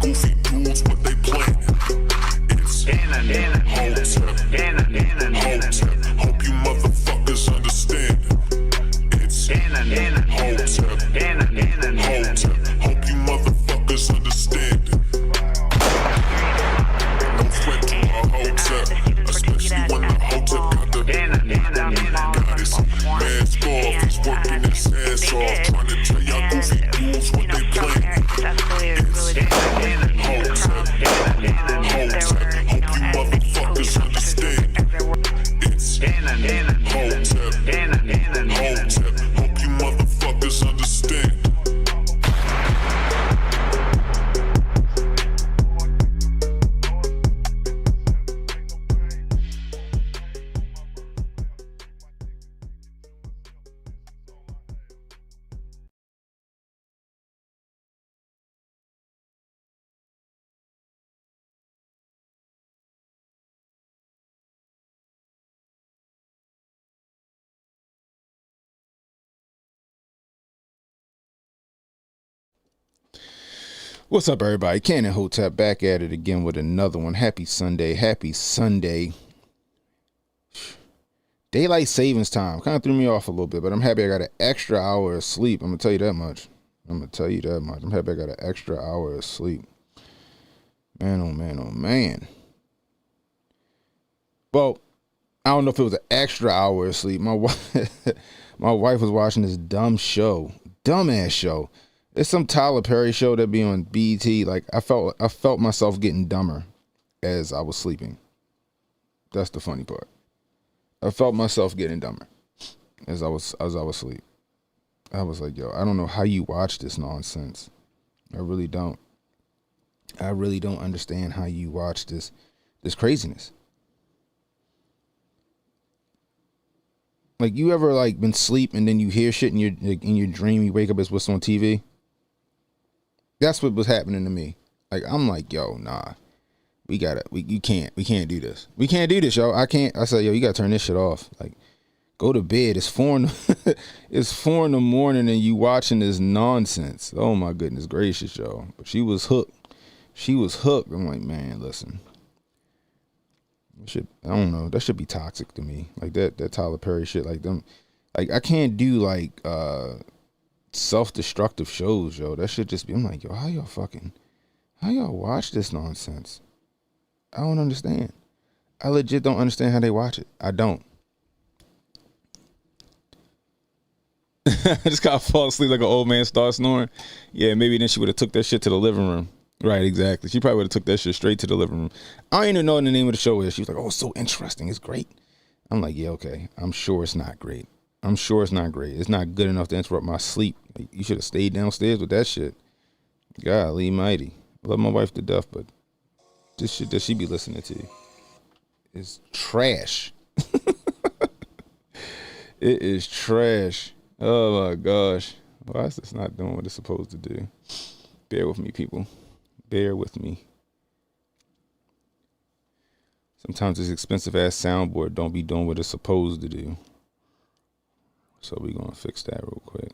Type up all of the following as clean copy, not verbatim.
goofy dudes what they planning. It's Hotep. Hope you motherfuckers understand. It's Hotep. Hope you motherfuckers understand. No threat to a Hotep, especially when the Hotep got the goddess. Mask off, he's working his ass off, trying to tell y'all goofy dudes what they planning. It's Hotep. Hope you motherfuckers understand. It's Hotep. Hope you motherfuckers understand. What's up, everybody? Ken and Hotep back at it again with another one. Happy Sunday. Happy Sunday. Daylight savings time kind of threw me off a little bit, but I'm happy I got an extra hour of sleep. I'm going to tell you that much. I'm happy I got an extra hour of sleep. Man, oh man, oh man. Well, I don't know if it was an extra hour of sleep. My wife was watching this dumbass show. It's some Tyler Perry show that be on BET. Like I felt myself getting dumber as I was sleeping. That's the funny part. I felt myself getting dumber as I was asleep. I was like, yo, I don't know how you watch this nonsense. I really don't. I really don't understand how you watch this craziness. Like, you ever like been asleep and then you hear shit in your dream, you wake up, it's what's on TV? That's what was happening to me. Like, I'm like, yo, nah, we can't do this. We can't do this, yo. I said, yo, you gotta turn this shit off. Like, go to bed. It's 4 in the morning and you watching this nonsense. Oh my goodness gracious, yo. But she was hooked. I'm like, man, listen. I don't know. That should be toxic to me. Like that Tyler Perry shit. Like them. Like, I can't do like self-destructive shows, yo. That should just be. I'm like, yo, how y'all watch this nonsense? I don't understand. I legit don't understand how they watch it. I don't. I just gotta fall asleep like an old man start snoring. Yeah, maybe then she would have took that shit to the living room. Right, exactly. She probably would have took that shit straight to the living room. I don't even know what the name of the show is. She was like, oh, it's so interesting. It's great. I'm like, yeah, okay. I'm sure it's not great. It's not good enough to interrupt my sleep. Like, you should have stayed downstairs with that shit. Golly mighty. I love my wife to death, but this shit that she be listening to is trash. It is trash. Oh my gosh. Why is this not doing what it's supposed to do? Bear with me, people. Bear with me. Sometimes this expensive ass soundboard don't be doing what it's supposed to do. So we're gonna fix that real quick.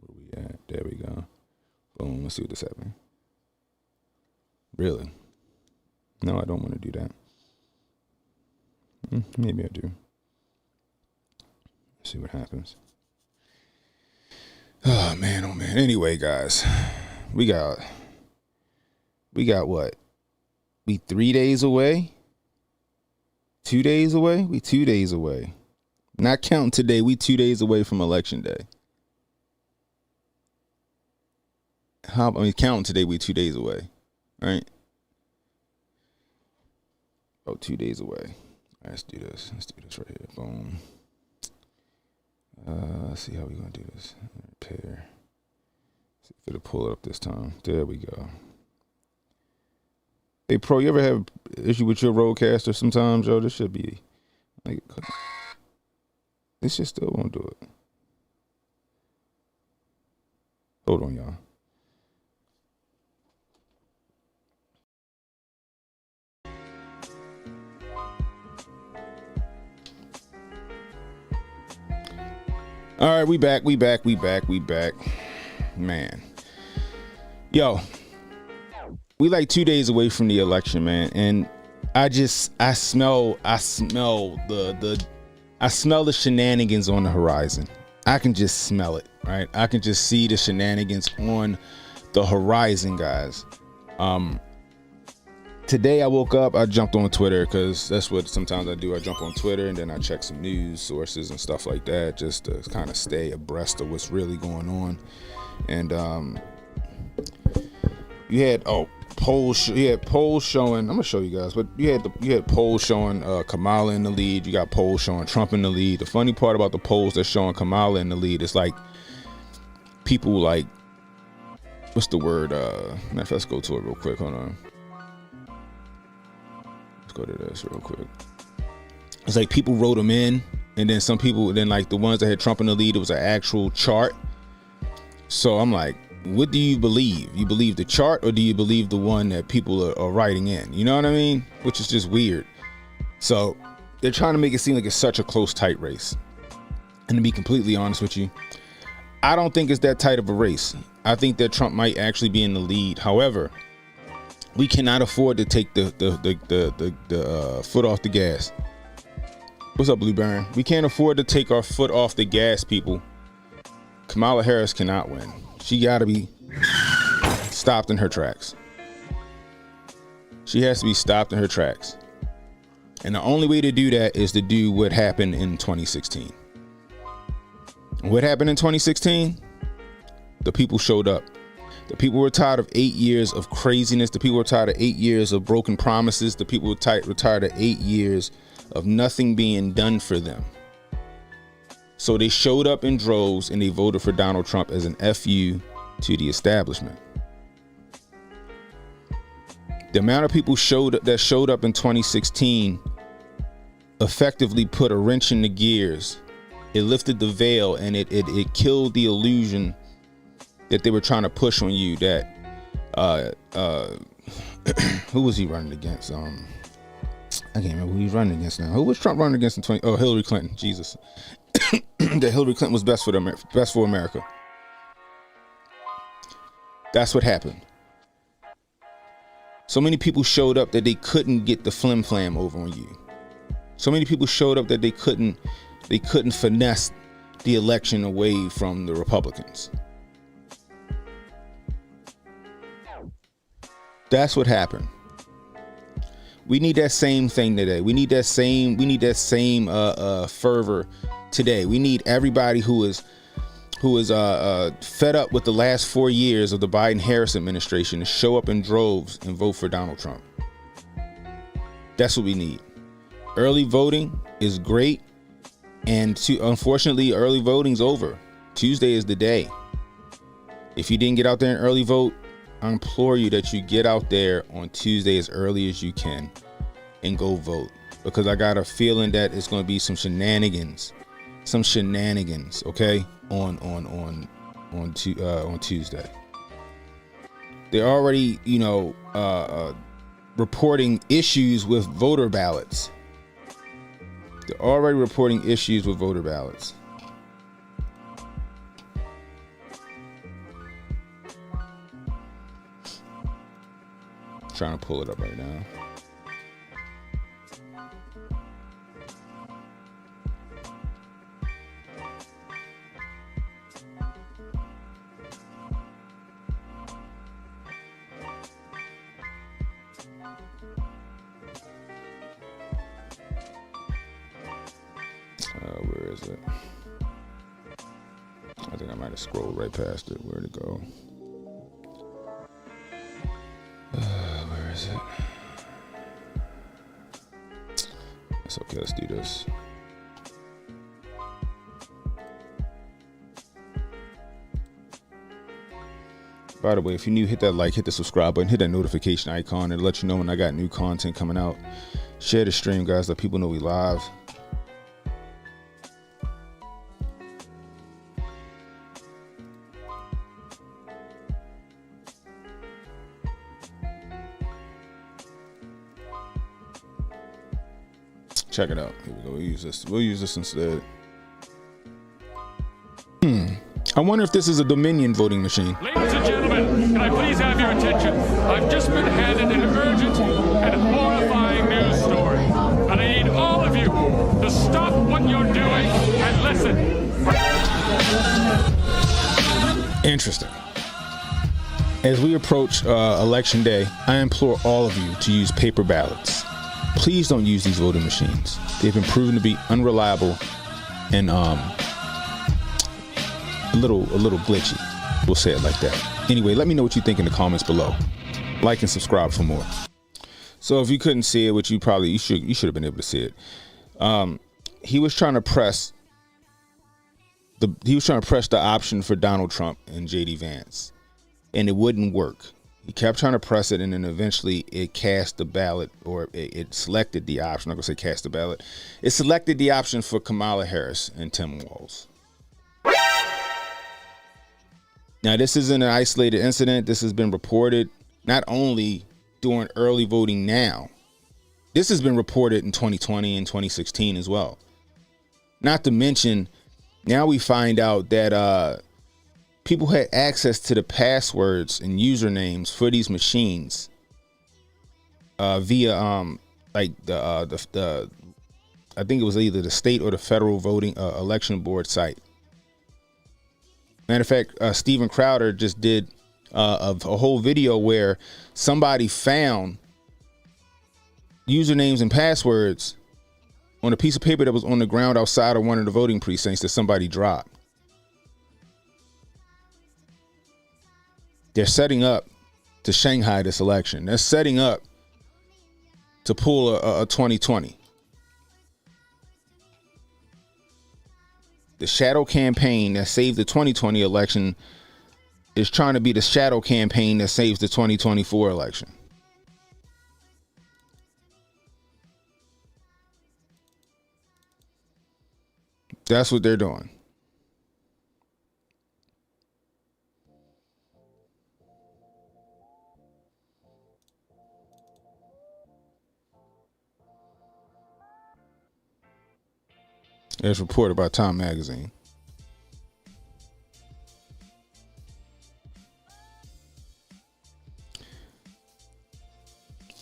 Where we at? There we go. Boom. Let's see what this happening. Really? No, I don't want to do that. Maybe I do. Let's see what happens. Oh man, oh man. Anyway, guys, we got what? We 3 days away? 2 days away? We 2 days away. Not counting today, we 2 days away from election day. Counting today, we 2 days away. Right? Oh, 2 days away. All right, let's do this. Let's do this right here. Boom. Let's see how we're gonna do this. Repair. See if it'll pull it up this time. There we go. Hey, Pro, you ever have issue with your Rodecaster sometimes, yo? This should be like, this shit still won't do it. Hold on, y'all. All right, we back. Man. Yo, we like 2 days away from the election, man, and I smell the shenanigans on the horizon. I can just smell it, right? I can just see the shenanigans on the horizon, guys. Today I woke up, I jumped on Twitter, because that's what sometimes I do. I jump on Twitter and then I check some news sources and stuff like that, just to kind of stay abreast of what's really going on. And you had polls showing, I'm gonna show you guys, but you had polls showing Kamala in the lead. You got polls showing Trump in the lead. The funny part about the polls that's showing Kamala in the lead is like people like, what's the word, let's go to it real quick. Hold on, let's go to this real quick. It's like people wrote them in, and then some people, then like the ones that had Trump in the lead, it was an actual chart. So I'm like, what do you believe? You believe the chart, or do you believe the one that people are writing in? You know what I mean? Which is just weird. So they're trying to make it seem like it's such a close, tight race. And to be completely honest with you, I don't think it's that tight of a race. I think that Trump might actually be in the lead. However, we cannot afford to take the foot off the gas. What's up, Blue Baron? We can't afford to take our foot off the gas, people. Kamala Harris cannot win. She got to be stopped in her tracks. She has to be stopped in her tracks. And the only way to do that is to do what happened in 2016. What happened in 2016? The people showed up. The people were tired of 8 years of craziness. The people were tired of 8 years of broken promises. The people were tired of 8 years of nothing being done for them. So they showed up in droves and they voted for Donald Trump as an FU to the establishment. The amount of people that showed up in 2016 effectively put a wrench in the gears. It lifted the veil, and it killed the illusion that they were trying to push on you that who was he running against? I can't remember who he's running against now. Who was Trump running against in 20? Oh, Hillary Clinton. Jesus. That Hillary Clinton was best for America. That's what happened. So many people showed up that they couldn't get the flim flam over on you. So many people showed up that they couldn't finesse the election away from the Republicans. That's what happened. We need that same thing today. We need that same fervor today. We need everybody who is fed up with the last 4 years of the Biden-Harris administration to show up in droves and vote for Donald Trump. That's what we need. Early voting is great, and unfortunately, early voting's over. Tuesday is the day. If you didn't get out there and early vote, I implore you that you get out there on Tuesday as early as you can and go vote, because I got a feeling that it's going to be some shenanigans, okay, on Tuesday. They're already, reporting issues with voter ballots. Trying to pull it up right now. Where is it? I think I might have scrolled right past it. Where'd it go? Where is it? It's okay, let's do this. By the way, if you're new, hit that like, hit the subscribe button, hit that notification icon, and let you know when I got new content coming out. Share the stream, guys, let people know we live. Check it out. Here we go. We'll use this instead. I wonder if this is a Dominion voting machine. Ladies and gentlemen, can I please have your attention? I've just been Listen. Interesting. As we approach Election Day, I implore all of you to use paper ballots. Please don't use these voting machines. They've been proven to be unreliable and a little glitchy. We'll say it like that. Anyway, let me know what you think in the comments below. Like and subscribe for more. So if you couldn't see it, which you should have been able to see it. He was trying to press the option for Donald Trump and JD Vance, and it wouldn't work. He kept trying to press it, and then eventually it cast the ballot, or it selected the option. I'm not gonna say cast the ballot. It selected the option for Kamala Harris and Tim Walz. Now, this isn't an isolated incident. This has been reported not only during early voting now. This has been reported in 2020 and 2016 as well. Not to mention, now we find out that people had access to the passwords and usernames for these machines via like the I think it was either the state or the federal voting election board site. Matter of fact, Steven Crowder just did a whole video where somebody found usernames and passwords on a piece of paper that was on the ground outside of one of the voting precincts that somebody dropped. They're setting up to Shanghai this election. They're setting up to pull a 2020. The shadow campaign that saved the 2020 election is trying to be the shadow campaign that saves the 2024 election. That's what they're doing. As reported by Time Magazine.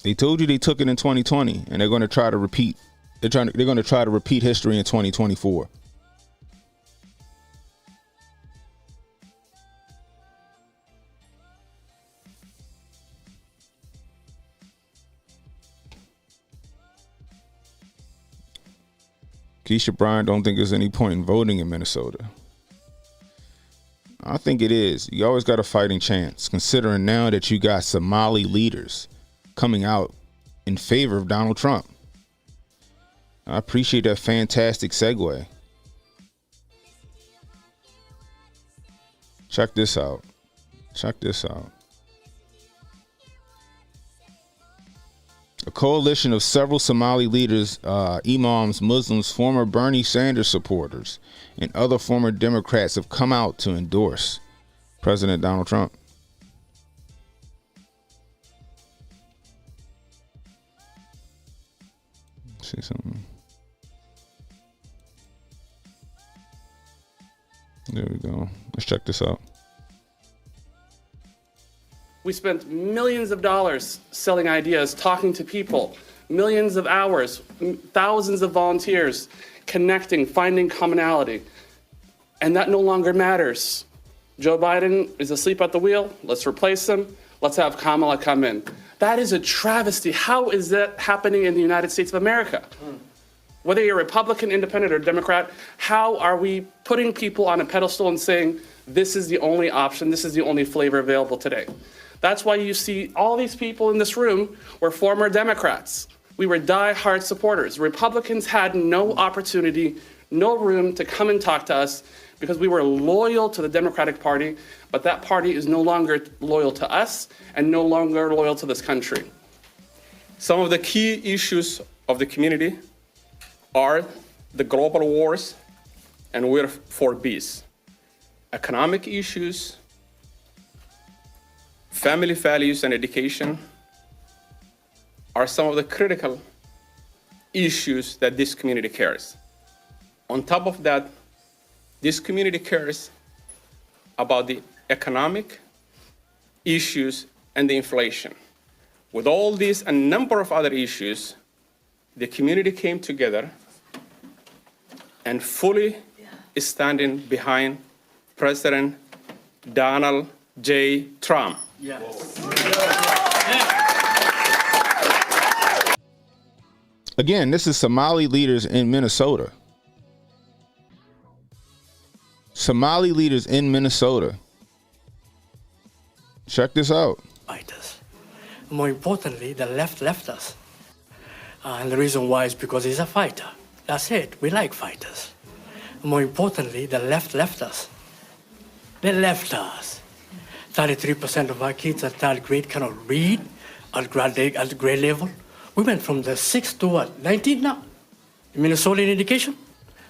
They told you they took it in 2020, and they're going to try to repeat. They're going to try to repeat history in 2024. Keisha Bryant don't think there's any point in voting in Minnesota. I think it is. You always got a fighting chance, considering now that you got Somali leaders coming out in favor of Donald Trump. I appreciate that fantastic segue. Check this out. Check this out. A coalition of several Somali leaders, imams, Muslims, former Bernie Sanders supporters, and other former Democrats have come out to endorse President Donald Trump. See something. There we go. Let's check this out. We spent millions of dollars selling ideas, talking to people, millions of hours, thousands of volunteers, connecting, finding commonality. And that no longer matters. Joe Biden is asleep at the wheel. Let's replace him. Let's have Kamala come in. That is a travesty. How is that happening in the United States of America? Whether you're Republican, Independent, or Democrat, how are we putting people on a pedestal and saying, this is the only option, this is the only flavor available today? That's why you see all these people in this room were former Democrats. We were die-hard supporters. Republicans had no opportunity, no room to come and talk to us because we were loyal to the Democratic Party, but that party is no longer loyal to us and no longer loyal to this country. Some of the key issues of the community are the global wars and we're for peace. Economic issues, family values and education are some of the critical issues that this community cares. On top of that, this community cares about the economic issues and the inflation. With all these and a number of other issues, the community came together and fully is standing behind President Donald J. Trump. Again, this is Somali leaders in Minnesota. Somali leaders in Minnesota. Check this out. Fighters. More importantly, the left left us. And the reason why is because he's a fighter. That's it. We like fighters. More importantly, the left left us. They left us. 33% of our kids at third grade cannot read at grade level. We went from the 6th to what, 19th now? In Minnesota in education?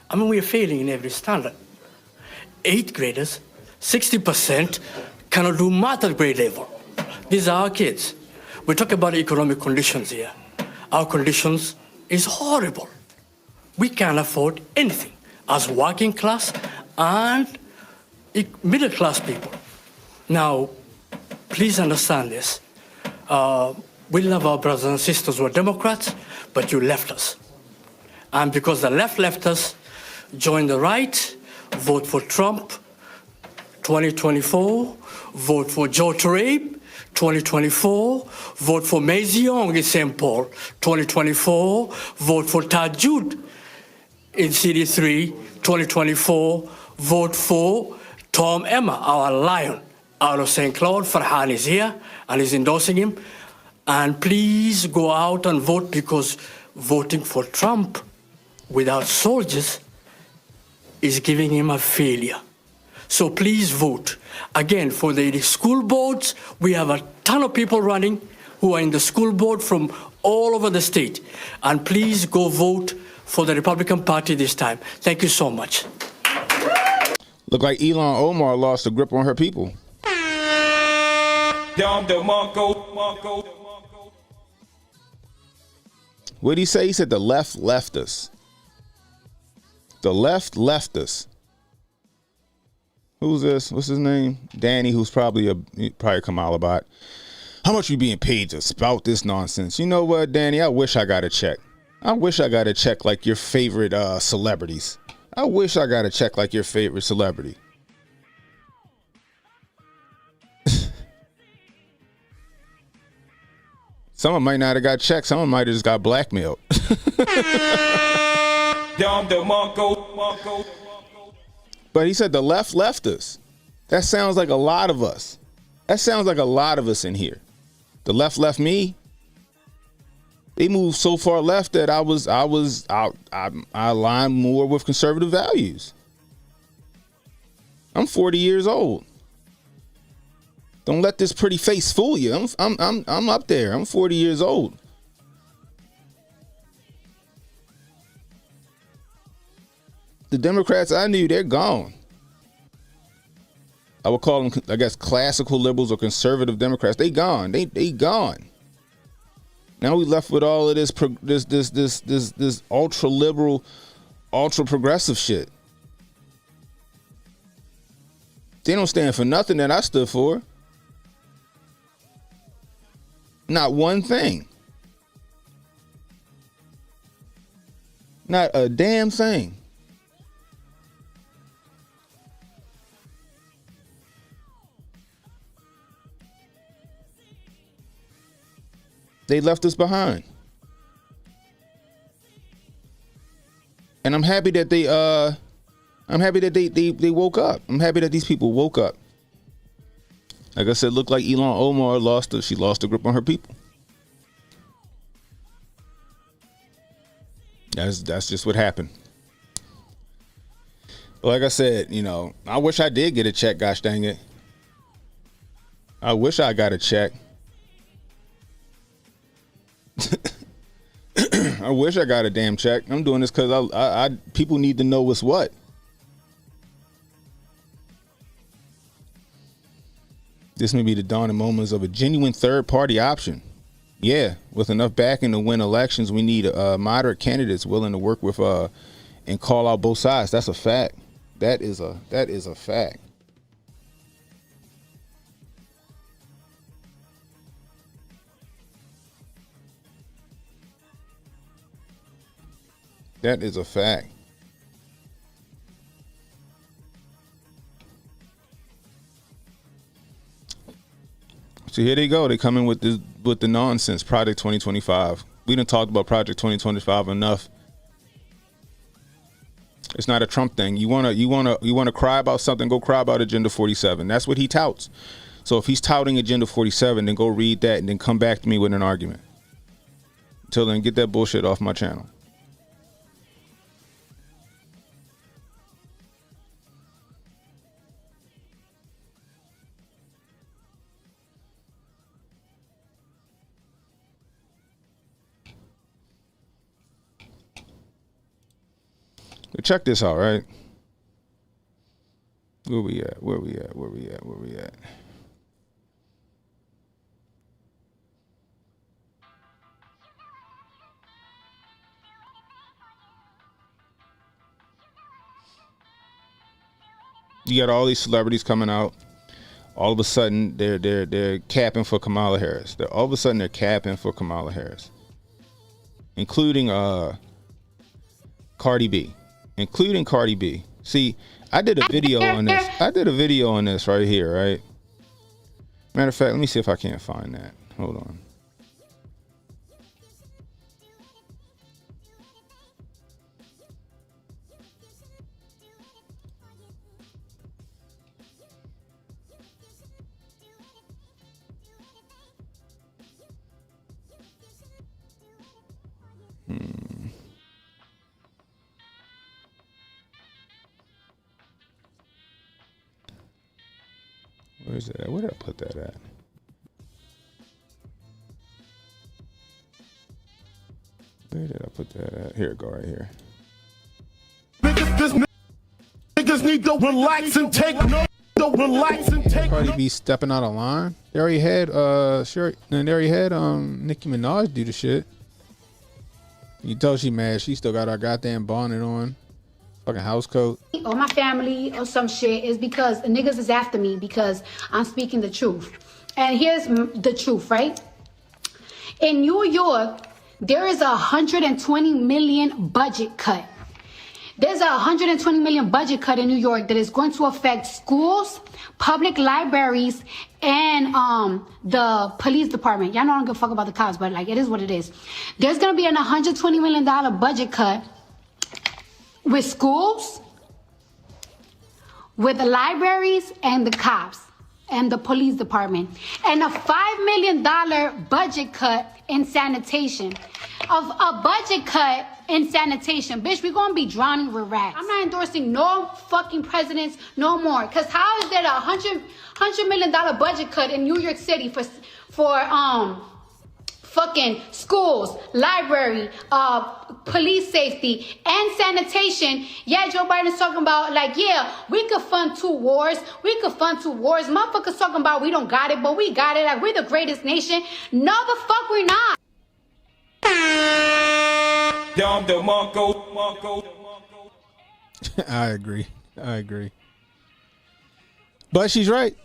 I mean, we are failing in every standard. 8th graders, 60% cannot do math at grade level. These are our kids. We talk about economic conditions here. Our conditions is horrible. We can't afford anything as working class and middle class people. Now, please understand this. We love our brothers and sisters who are Democrats, but you left us. And because the left left us, join the right, vote for Trump, 2024, vote for Joe Trabe, 2024, vote for Mazie Young in St. Paul, 2024, vote for Tad Jude in CD3, 2024, vote for Tom Emma, our lion, out of St. Cloud. Farhan is here and is endorsing him. And please go out and vote, because voting for Trump without soldiers is giving him a failure. So please vote. Again, for the school boards, we have a ton of people running who are in the school board from all over the state. And please go vote for the Republican Party this time. Thank you so much. Look like Elon Omar lost a grip on her people. What did he say? He said the left left us. The left left us. Who's this? What's his name? Danny, who's probably a Kamala bot. How much you being paid to spout this nonsense? You know what, Danny? I wish I got a check. I wish I got a check like your favorite celebrities. I wish I got a check like your favorite celebrity. Someone might not have got checks. Someone might have just got blackmailed. But he said the left left us. That sounds like a lot of us. That sounds like a lot of us in here. The left left me. They moved so far left that I align more with conservative values. I'm 40 years old. Don't let this pretty face fool you. I'm up there. I'm 40 years old. The Democrats I knew, they're gone. I would call them, I guess, classical liberals or conservative Democrats. They gone. They gone. Now we left with all of this ultra liberal, ultra progressive shit. They don't stand for nothing that I stood for. Not one thing. Not a damn thing. They left us behind. And I'm happy that they woke up. I'm happy that these people woke up. Like I said, looked like Elon Omar lost a grip on her people. That's just what happened. But like I said, I wish I did get a check, gosh dang it. I wish I got a check. I wish I got a damn check. I'm doing this because I people need to know what's what. This may be the dawning moments of a genuine third-party option. Yeah, with enough backing to win elections, we need moderate candidates willing to work with and call out both sides. That's a fact. That is a fact. That is a fact. So here they go. They come in with the nonsense. Project 2025. We done talked about Project 2025 enough. It's not a Trump thing. You wanna cry about something? Go cry about Agenda 47. That's what he touts. So if he's touting Agenda 47, then go read that and then come back to me with an argument. Until then, get that bullshit off my channel. But check this out, right? Where we at? You got all these celebrities coming out. All of a sudden, they're capping for Kamala Harris. They're capping for Kamala Harris, including Cardi B. See, I did a video on this. Right here, right? Matter of fact, let me see if I can't find that. Hold on. Where's that? Where did I put that at? Where did I put that at? Here it go, right here. Niggas need to relax and take Cardi B stepping out of line. They already had Nicki Minaj do the shit. You tell she mad. She still got her goddamn bonnet on. Fucking house coat. Or my family or some shit is because niggas is after me because I'm speaking the truth. And here's the truth, right? In New York, there is a 120 million budget cut. There's a 120 million budget cut in New York that is going to affect schools, public libraries, and the police department. Y'all know I don't give a fuck about the cops, but like it is what it is. There's gonna be an $120 million budget cut with schools, with the libraries, and the cops, and the police department. And a $5 million budget cut in sanitation. Of a budget cut in sanitation. Bitch, we're gonna be drowning with rats. I'm not endorsing no fucking presidents no more. Cause how is there a $100 million budget cut in New York City for fucking schools, library, police safety, and sanitation? Yeah, Joe Biden's talking about like, yeah, we could fund two wars. Motherfuckers talking about we don't got it, but we got it. Like we're the greatest nation. No, the fuck we're not. I agree. But she's right.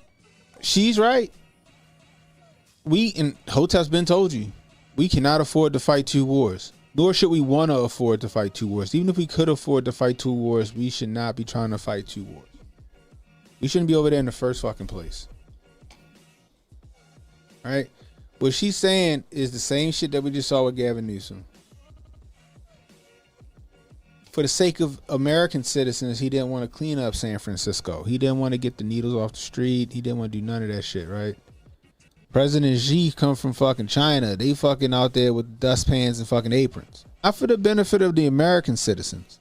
And Hotep's been told you, we cannot afford to fight two wars. Nor should we want to afford to fight two wars. Even if we could afford to fight two wars, we should not be trying to fight two wars. We shouldn't be over there in the first fucking place. All right? What she's saying is the same shit that we just saw with Gavin Newsom. For the sake of American citizens, he didn't want to clean up San Francisco. He didn't want to get the needles off the street. He didn't want to do none of that shit, right? President Xi come from fucking China. They fucking out there with dustpans and fucking aprons. Not for the benefit of the American citizens,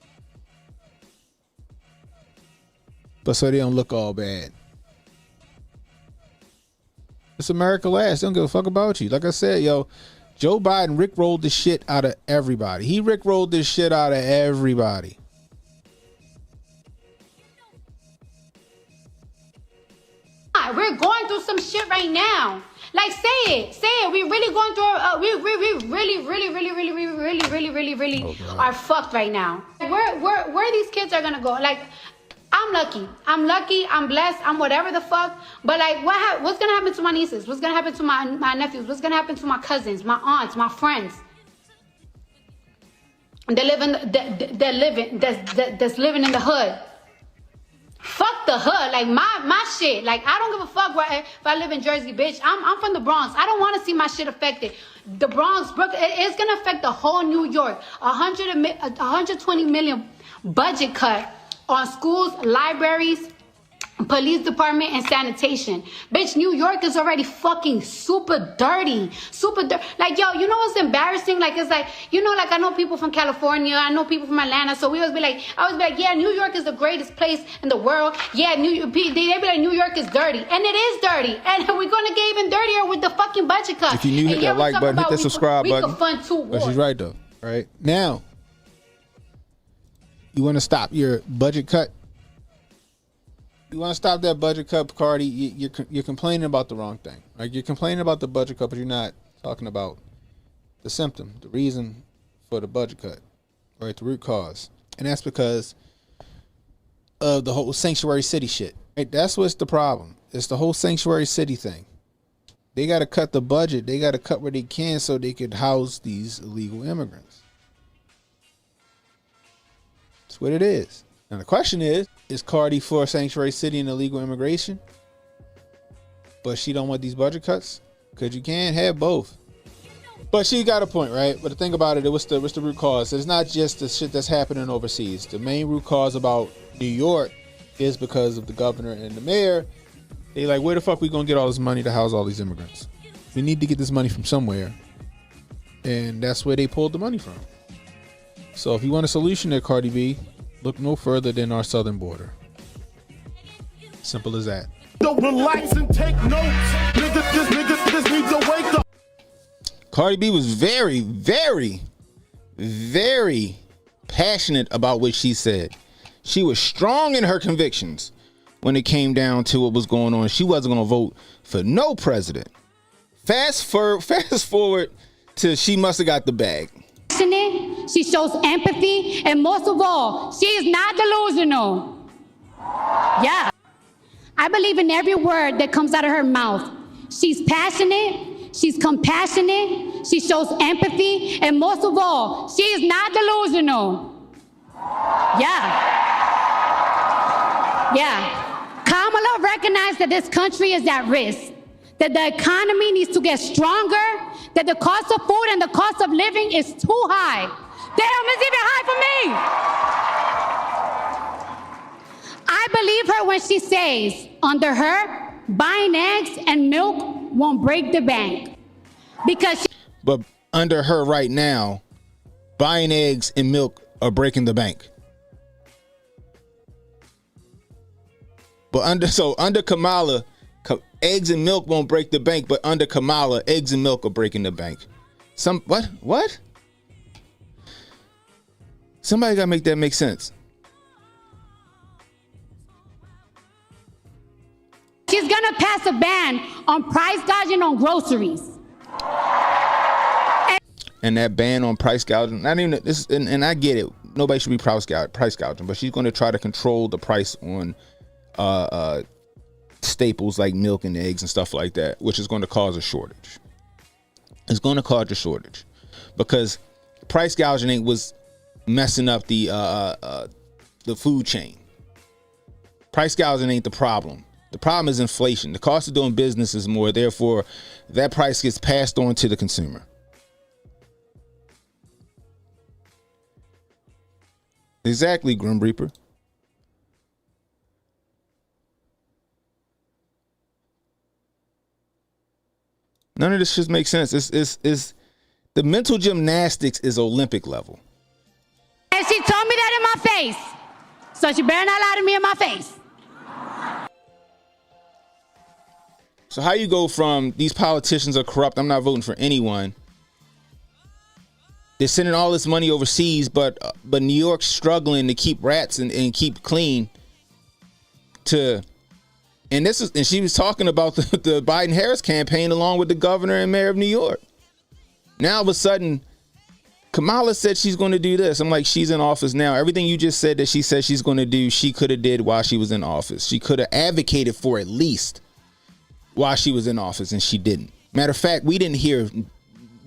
but so they don't look all bad. It's America last. They don't give a fuck about you. Like I said, yo, Joe Biden rickrolled the shit out of everybody. He rickrolled this shit out of everybody. We're going through some shit right now. Like, say it. We're really going through. We really are fucked right now. Where these kids are gonna go? Like, I'm lucky. I'm blessed. I'm whatever the fuck. But like, what's gonna happen to my nieces? What's gonna happen to my nephews? What's gonna happen to my cousins, my aunts, my friends? That's living in the hood. Fuck the hood, like my shit. Like I don't give a fuck if I live in Jersey, bitch. I'm from the Bronx. I don't want to see my shit affected. The Bronx, Brooklyn, it's gonna affect the whole New York. 120 million budget cut on schools, libraries, police department, and sanitation. Bitch, New York is already fucking super dirty. Like, yo, you know what's embarrassing? Like, it's like, you know, like I know people from California, I know people from Atlanta, so I always be like, yeah, New York is the greatest place in the world. Yeah, they be like, New York is dirty. And it is dirty. And we're gonna get even dirtier with the fucking budget cut. If you're new, hit that like button, hit that subscribe button. We could fund 2 wars. But she's right, though. Right? Now, you want to stop your budget cut? You want to stop that budget cut, Cardi? You're complaining about the wrong thing. Like, you're complaining about the budget cut, but you're not talking about the symptom, the reason for the budget cut, right? The root cause, and that's because of the whole sanctuary city shit. Right? That's what's the problem. It's the whole sanctuary city thing. They got to cut the budget. They got to cut where they can so they could house these illegal immigrants. That's what it is. Now the question is Cardi for sanctuary city and illegal immigration? But she don't want these budget cuts? Because you can't have both. But she got a point, right? But the thing about it, what's the root cause? It's not just the shit that's happening overseas. The main root cause about New York is because of the governor and the mayor. They like, where the fuck we gonna get all this money to house all these immigrants? We need to get this money from somewhere. And that's where they pulled the money from. So if you want a solution there, Cardi B, look no further than our southern border. Simple as that. Don't relax and take notes. Niggas just need to wake up. Cardi B was very, very, very passionate about what she said. She was strong in her convictions when it came down to what was going on. She wasn't going to vote for no president. Fast forward to she must have got the bag. She shows empathy, and most of all, she is not delusional. Yeah. I believe in every word that comes out of her mouth. She's passionate, she's compassionate, she shows empathy, and most of all, she is not delusional. Yeah. Kamala recognized that this country is at risk, that the economy needs to get stronger, that the cost of food and the cost of living is too high. Damn, it's even high for me. I believe her when she says, under her, buying eggs and milk won't break the bank. But under her right now, buying eggs and milk are breaking the bank. But under Kamala, eggs and milk won't break the bank, but under Kamala, eggs and milk are breaking the bank. What? Somebody gotta make that make sense. She's gonna pass a ban on price gouging on groceries. And that ban on price gouging, not even this, and I get it. Nobody should be price gouging, but she's gonna try to control the price on staples like milk and eggs and stuff like that, which is going to cause a shortage. It's going to cause a shortage because price gouging was messing up the food chain. Price gouging ain't the problem. The problem is inflation. The cost of doing business is more. Therefore, that price gets passed on to the consumer. Exactly, Grim Reaper. None of this just makes sense. It's the mental gymnastics is Olympic level. And she told me that in my face. So she better not lie to me in my face. So how you go from these politicians are corrupt, I'm not voting for anyone. They're sending all this money overseas, but New York's struggling to keep rats and keep clean. And she was talking about the Biden-Harris campaign along with the governor and mayor of New York. Now all of a sudden, Kamala said she's going to do this. I'm like, she's in office now. Everything you just said that she said she's going to do, she could have did while she was in office. She could have advocated for at least while she was in office, and she didn't. Matter of fact, we didn't hear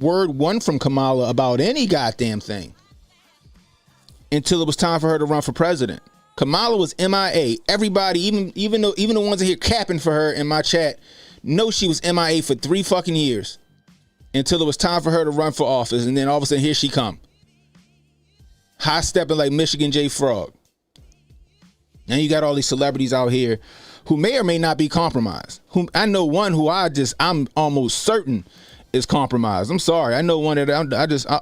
word one from Kamala about any goddamn thing until it was time for her to run for president. Kamala was MIA. Everybody, even the ones that here capping for her in my chat, know she was MIA for 3 fucking years until it was time for her to run for office, and then all of a sudden here she come, high stepping like Michigan J Frog. Now you got all these celebrities out here who may or may not be compromised. Who I know one who I'm almost certain is compromised. I'm sorry, I know one that I'm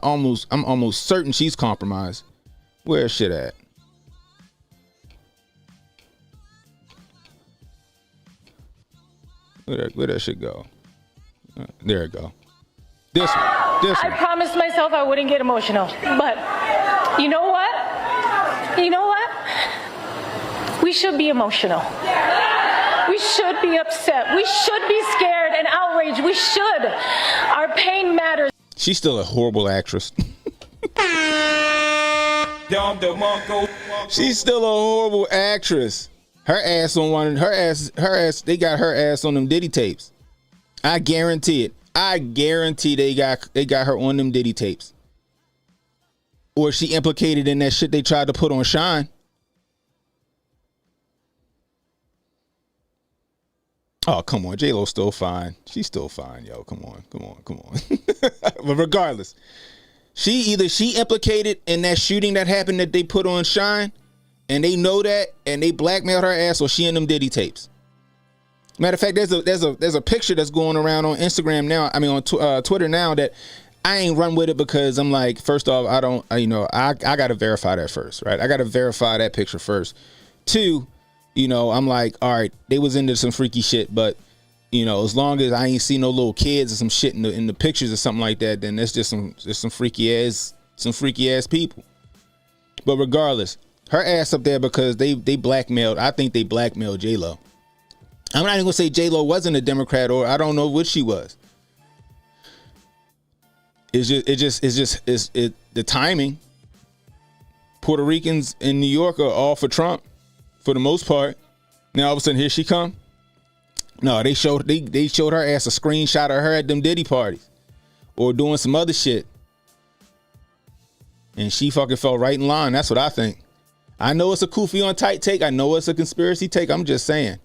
almost certain she's compromised. Where's shit at? Where that shit go? There it go. This one. I promised myself I wouldn't get emotional, but you know what? We should be emotional. We should be upset. We should be scared and outraged. We should. Our pain matters. She's still a horrible actress. She's still a horrible actress. Her ass on they got her ass on them Diddy tapes. I guarantee it. I guarantee they got her on them Diddy tapes. Or she implicated in that shit they tried to put on Shine. Oh, come on. J-Lo's still fine. She's still fine, yo. Come on. But regardless, she implicated in that shooting that happened that they put on Shine, and they know that, and they blackmailed her ass, or she in them Diddy tapes. Matter of fact, there's a picture that's going around on Instagram now. I mean, on Twitter now, that I ain't run with it because I'm like, first off, I gotta verify that first, right? I gotta verify that picture first. 2, I'm like, all right, they was into some freaky shit, but as long as I ain't see no little kids or some shit in the pictures or something like that, then that's just some freaky ass people. But regardless, her ass up there because they blackmailed. I think they blackmailed J-Lo. I'm not even gonna say J-Lo wasn't a Democrat, or I don't know what she was. It's just the timing. Puerto Ricans in New York are all for Trump for the most part. Now all of a sudden here she come. No, they showed her ass a screenshot of her at them Diddy parties or doing some other shit, and she fucking fell right in line. That's what I think. I know it's a Kufi on tight take. I know it's a conspiracy take. I'm just saying.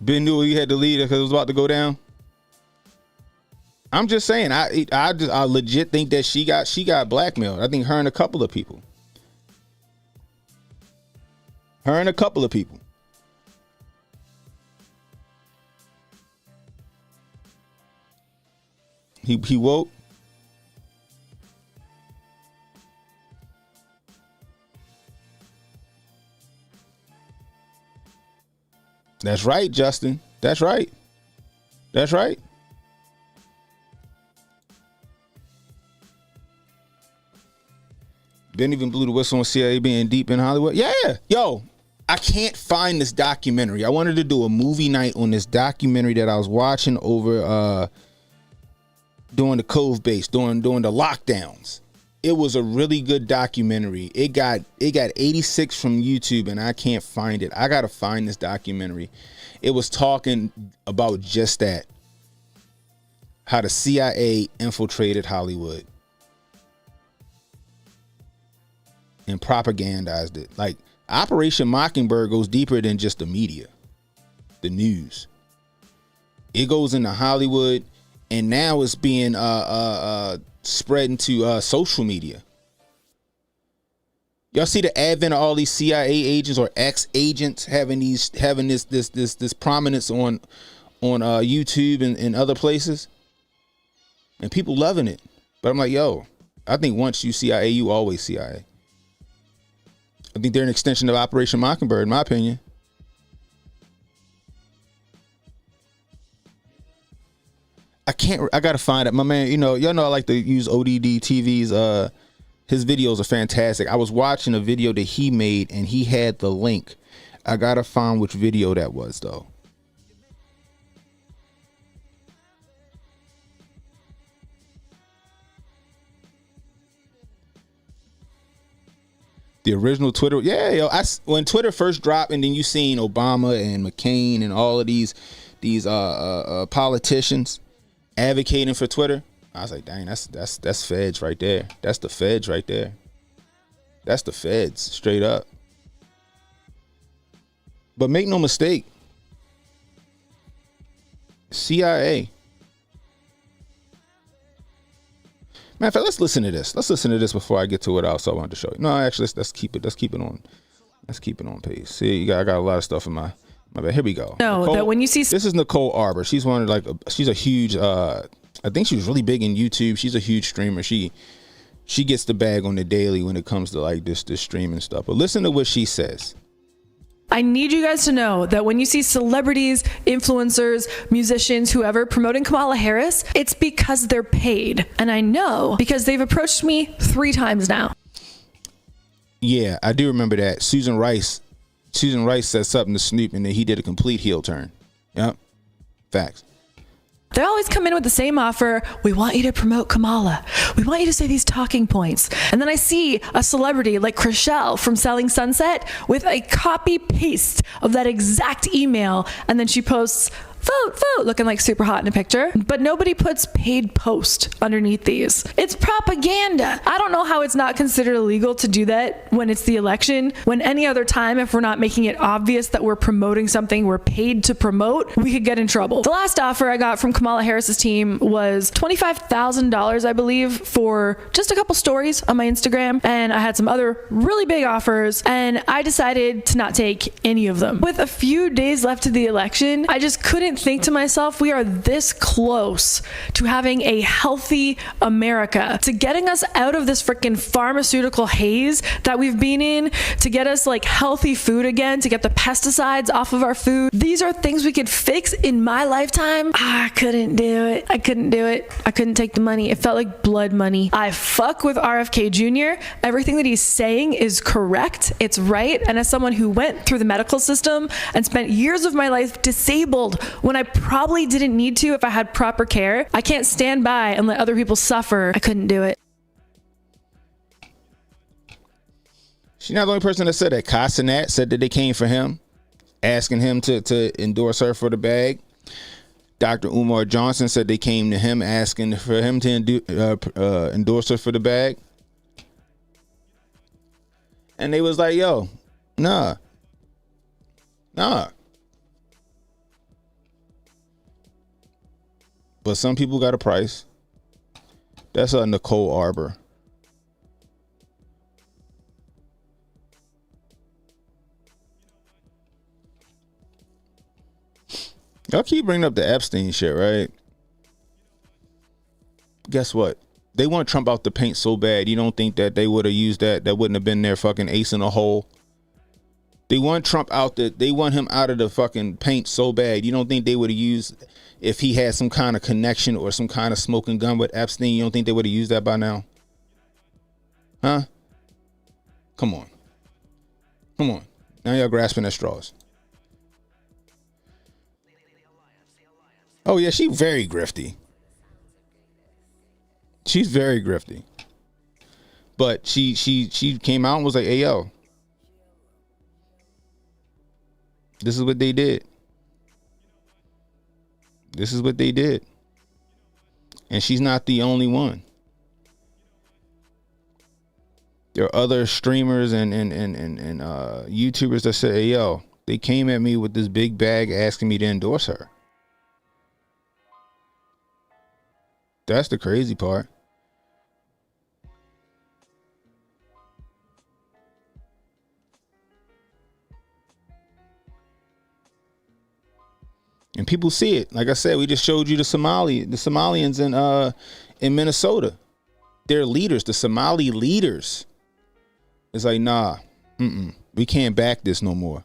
Ben knew he had to leave because it was about to go down. I'm just saying. I legit think that she got blackmailed. I think her and a couple of people. He woke. That's right, Justin. That's right. Ben even blew the whistle on CIA being deep in Hollywood. Yeah. Yo, I can't find this documentary. I wanted to do a movie night on this documentary that I was watching over during the Cove base, during the lockdowns. It was a really good documentary. It got 86 from YouTube, and I can't find it. I gotta find this documentary. It was talking about just that. How the CIA infiltrated Hollywood and propagandized it. Like, Operation Mockingbird goes deeper than just the media, the news. It goes into Hollywood, and now it's being spread into social media. Y'all see the advent of all these CIA agents or ex-agents having this prominence on YouTube and other places, and people loving it. But I'm like, yo, I think once you CIA, you always CIA. I think they're an extension of Operation Mockingbird, in my opinion. I gotta find it. My man, y'all know I like to use ODD TV's, his videos are fantastic. I was watching a video that he made and he had the link. I gotta find which video that was though. The original Twitter. Yeah, yo, when Twitter first dropped and then you seen Obama and McCain and all of these these politicians advocating for Twitter. I was like, dang, that's feds right there. That's the feds right there. That's the feds, straight up. But make no mistake, CIA. Matter of fact, let's listen to this. Let's listen to this before I get to what else I wanted to show you. No, actually, let's keep it on. Let's keep it on pace. See, I got a lot of stuff in my bed. Here we go. No, Nicole, that when you see this is Nicole Arbor. She's one of she's a huge. I think she was really big in YouTube. She's a huge streamer. She gets the bag on the daily when it comes to like this streaming stuff. But listen to what she says. I need you guys to know that when you see celebrities, influencers, musicians, whoever promoting Kamala Harris, it's because they're paid. And I know because they've approached me 3 times now. Yeah, I do remember that. Susan Rice said something to Snoop and then he did a complete heel turn. Yep. Facts. They always come in with the same offer. We want you to promote Kamala. We want you to say these talking points. And then I see a celebrity like Chrishell from Selling Sunset with a copy paste of that exact email. And then she posts, vote, looking like super hot in a picture. But nobody puts paid post underneath these. It's propaganda. I don't know how it's not considered illegal to do that when it's the election. When any other time, if we're not making it obvious that we're promoting something we're paid to promote, we could get in trouble. The last offer I got from Kamala Harris's team was $25,000, I believe, for just a couple stories on my Instagram. And I had some other really big offers, and I decided to not take any of them. With a few days left to the election, I just couldn't think to myself, we are this close to having a healthy America, to getting us out of this freaking pharmaceutical haze that we've been in, to get us like healthy food again, to get the pesticides off of our food. These are things we could fix in my lifetime. I couldn't do it. I couldn't do it. I couldn't take the money. It felt like blood money. I fuck with RFK Jr. Everything that he's saying is correct. It's right. And as someone who went through the medical system and spent years of my life disabled when I probably didn't need to if I had proper care, I can't stand by and let other people suffer. I couldn't do it. She's not the only person that said that. Casanat said that they came for him, asking him to endorse her for the bag. Dr. Umar Johnson said they came to him asking for him to endorse her for the bag. And they was like, yo, nah. But some people got a price. That's Nicole Arbor. Y'all keep bringing up the Epstein shit, right? Guess what? They want Trump out the paint so bad. You don't think that they would have used that? That wouldn't have been their fucking ace in the hole. They want Trump out they want him out of the fucking paint so bad. You don't think they would have used, if he had some kind of connection or some kind of smoking gun with Epstein, you don't think they would have used that by now? Huh? Come on. Now y'all grasping at straws. Oh yeah, she's very grifty. She's very grifty. But she came out and was like, hey yo, this is what they did. This is what they did. And she's not the only one. There are other streamers and YouTubers that say, hey, yo, they came at me with this big bag asking me to endorse her. That's the crazy part. And people see it. Like I said, we just showed you the Somalians in Minnesota. Their leaders, the Somali leaders. It's like, nah, we can't back this no more.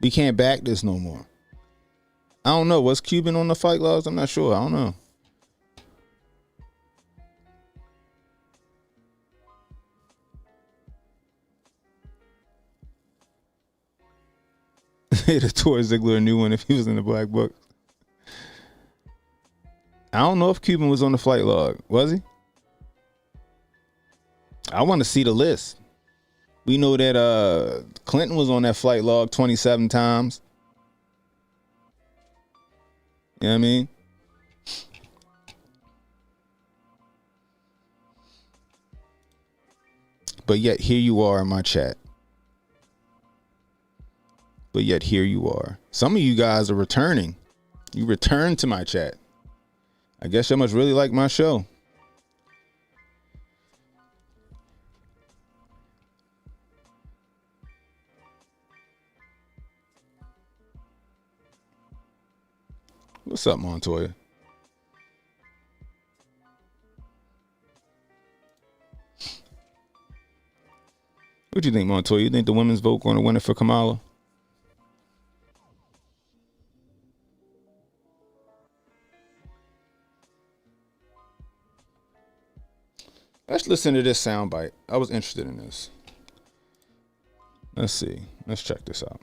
We can't back this no more. I don't know. Was Cuban on the fight laws? I'm not sure. I don't know. They'd have tore Ziggler a new one if he was in the black book. I don't know if Cuban was on the flight log. Was he? I want to see the list. We know that Clinton was on that flight log 27 times. You know what I mean? But yet here you are in my chat. But yet here you are. Some of you guys are returning. You return to my chat. I guess you must really like my show. What's up, Montoya? What do you think, Montoya? You think the women's vote going to win it for Kamala? Let's listen to this soundbite. I was interested in this. Let's see. Let's check this out.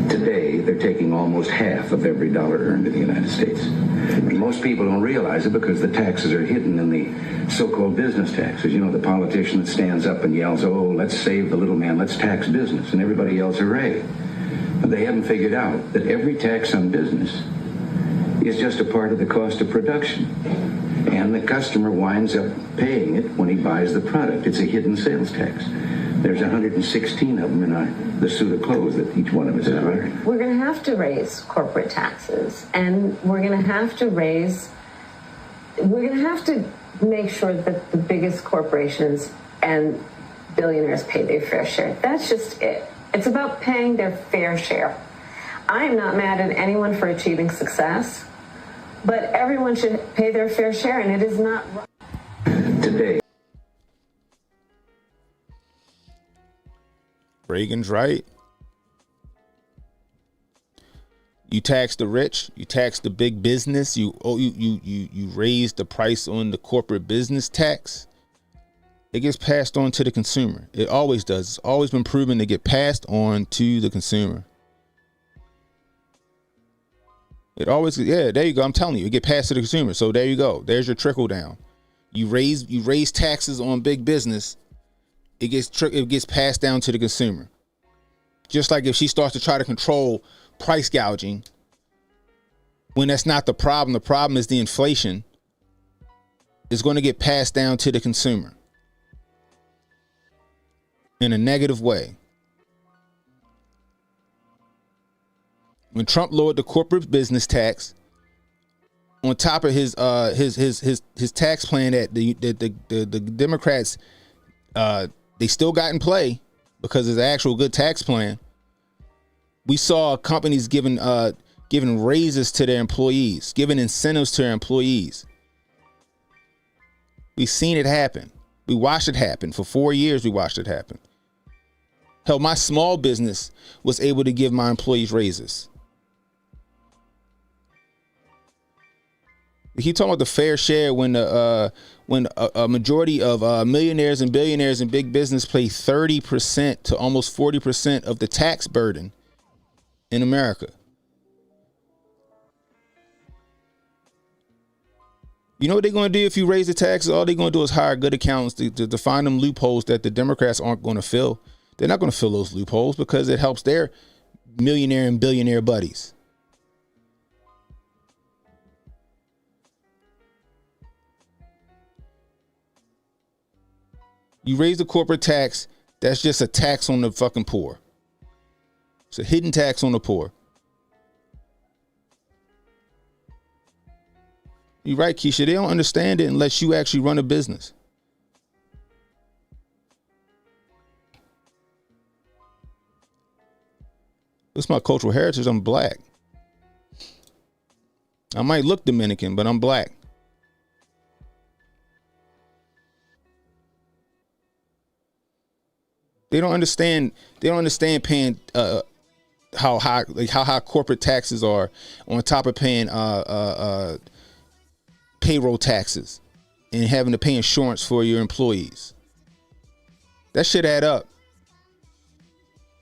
Today, they're taking almost half of every dollar earned in the United States. And most people don't realize it because the taxes are hidden in the so-called business taxes. You know, the politician that stands up and yells, oh, let's save the little man, let's tax business, and everybody yells, hooray. But they haven't figured out that every tax on business is just a part of the cost of production. And the customer winds up paying it when he buys the product. It's a hidden sales tax. There's 116 of them in the suit of clothes that each one of us is wearing. We're going to have to raise corporate taxes, and we're going to have to make sure that the biggest corporations and billionaires pay their fair share. That's just it. It's about paying their fair share. I'm not mad at anyone for achieving success, but everyone should pay their fair share, and it is not right. Today. Reagan's right. You tax the rich, you tax the big business, you raise the price on the corporate business tax. It gets passed on to the consumer. It always does. It's always been proven to get passed on to the consumer. It always, yeah, there you go. I'm telling you, it get passed to the consumer. So there you go. There's your trickle down. You raise taxes on big business. It gets passed down to the consumer. Just like if she starts to try to control price gouging, when that's not the problem is the inflation, it's going to get passed down to the consumer in a negative way. When Trump lowered the corporate business tax on top of his tax plan that the Democrats they still got in play because it's an actual good tax plan. We saw companies giving raises to their employees, giving incentives to their employees. We've seen it happen. We watched it happen. For 4 years, we watched it happen. Hell, my small business was able to give my employees raises. He talking about the fair share when a majority of millionaires and billionaires in big business pay 30% to almost 40% of the tax burden in America. You know what they're going to do if you raise the taxes? All they're going to do is hire good accountants to find them loopholes that the Democrats aren't going to fill. They're not going to fill those loopholes because it helps their millionaire and billionaire buddies. You raise the corporate tax, that's just a tax on the fucking poor. It's a hidden tax on the poor. You're right, Keisha. They don't understand it unless you actually run a business. It's my cultural heritage. I'm black. I might look Dominican, but I'm black. They don't understand. They don't understand paying how high corporate taxes are on top of paying payroll taxes and having to pay insurance for your employees. That shit add up.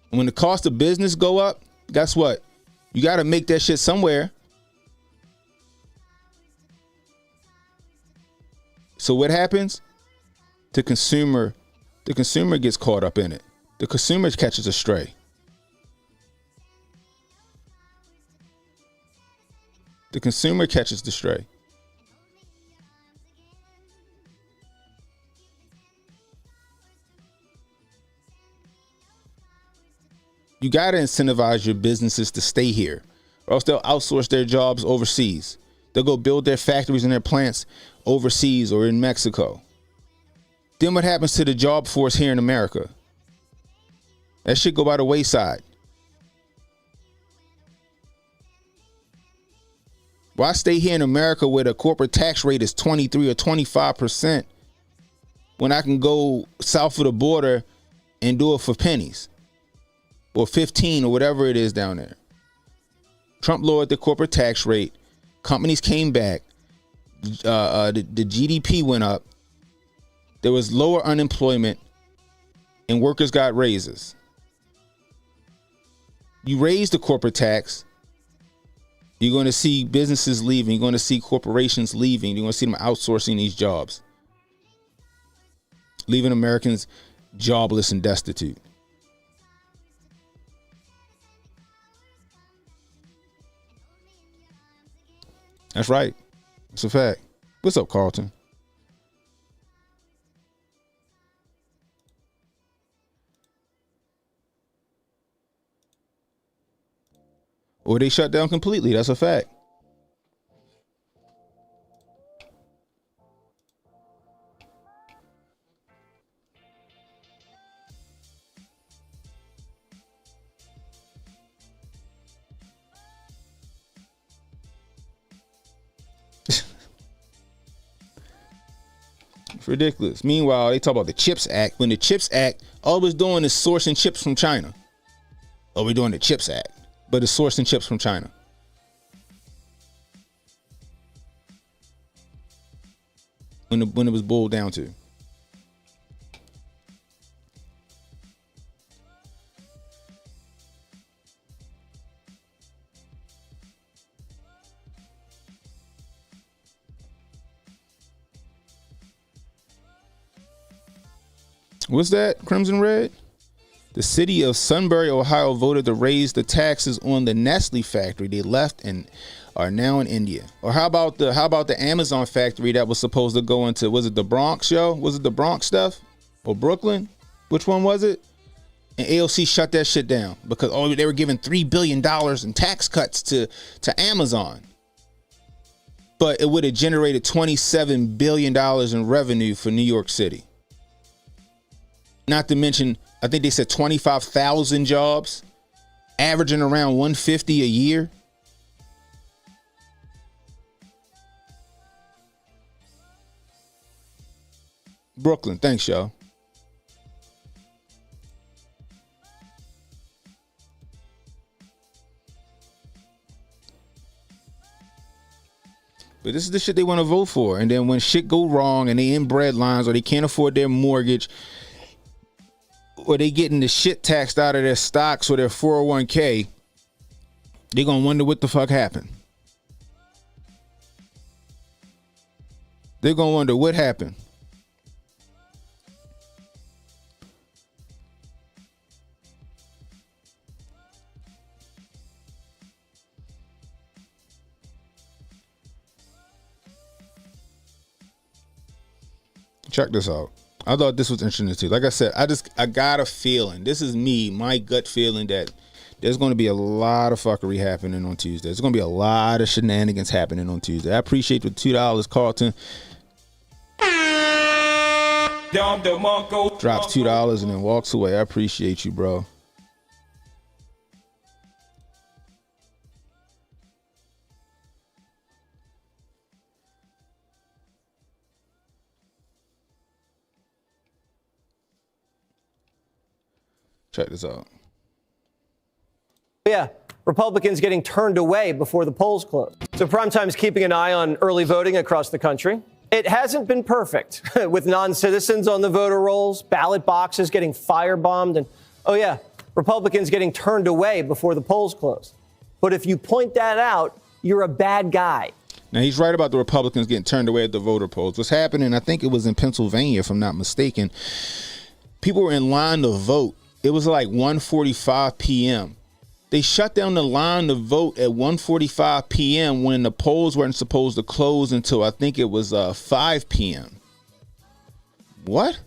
When the cost of business go up, guess what? You got to make that shit somewhere. So what happens? The consumer gets caught up in it. The consumer catches astray. The consumer catches the stray. You got to incentivize your businesses to stay here, or else they'll outsource their jobs overseas. They'll go build their factories and their plants overseas or in Mexico. Then what happens to the job force here in America? That shit go by the wayside. Why stay here in America where the corporate tax rate is 23 or 25% when I can go south of the border and do it for pennies or 15 or whatever it is down there? Trump lowered the corporate tax rate. Companies came back. The GDP went up. There was lower unemployment and workers got raises. You raise the corporate tax, you're going to see businesses leaving. You're going to see corporations leaving. You're going to see them outsourcing these jobs, leaving Americans jobless and destitute. That's right. It's a fact. What's up, Carlton? Or they shut down completely. That's a fact. It's ridiculous. Meanwhile, they talk about the CHIPS Act. When the CHIPS Act, all it was doing is sourcing chips from China. Oh, we're doing the CHIPS Act, but it's sourcing chips from China. When it was boiled down to. What's that, Crimson Red? The city of Sunbury, Ohio voted to raise the taxes on the Nestle factory. They left and are now in India. Or how about the Amazon factory that was supposed to go into, was it the Bronx show? Was it the Bronx stuff? Or Brooklyn? Which one was it? And AOC shut that shit down because they were giving $3 billion in tax cuts to Amazon. But it would have generated $27 billion in revenue for New York City. Not to mention, I think they said 25,000 jobs, averaging around 150 a year. Brooklyn, thanks, y'all. But this is the shit they want to vote for. And then when shit go wrong and they in bread lines or they can't afford their mortgage, or they getting the shit taxed out of their stocks or their 401k, they're going to wonder what the fuck happened. They're going to wonder what happened. Check this out. I thought this was interesting too. Like I said, I got a feeling. This is me, my gut feeling that there's going to be a lot of fuckery happening on Tuesday. There's going to be a lot of shenanigans happening on Tuesday. I appreciate the $2, Carlton. Drops $2 and then walks away. I appreciate you, bro. Check this out. Yeah, Republicans getting turned away before the polls close. So Primetime's keeping an eye on early voting across the country. It hasn't been perfect with non-citizens on the voter rolls, ballot boxes getting firebombed, and, oh yeah, Republicans getting turned away before the polls close. But if you point that out, you're a bad guy. Now, he's right about the Republicans getting turned away at the voter polls. What's happening, I think it was in Pennsylvania, if I'm not mistaken, people were in line to vote. It was like 1:45 p.m. They shut down the line to vote at 1:45 p.m. when the polls weren't supposed to close until I think it was 5 p.m. What?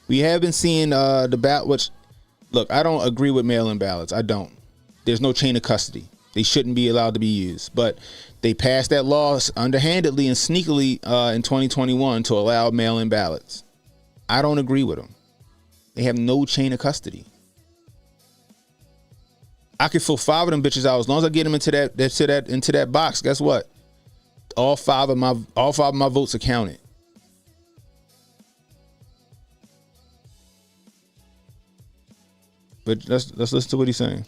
We have been seeing the ballot. Which, look, I don't agree with mail-in ballots. I don't. There's no chain of custody. They shouldn't be allowed to be used. But they passed that law underhandedly and sneakily in 2021 to allow mail-in ballots. I don't agree with them. They have no chain of custody. I could fill 5 of them bitches out as long as I get them into that box. Guess what? All five of my votes are counted. But let's listen to what he's saying.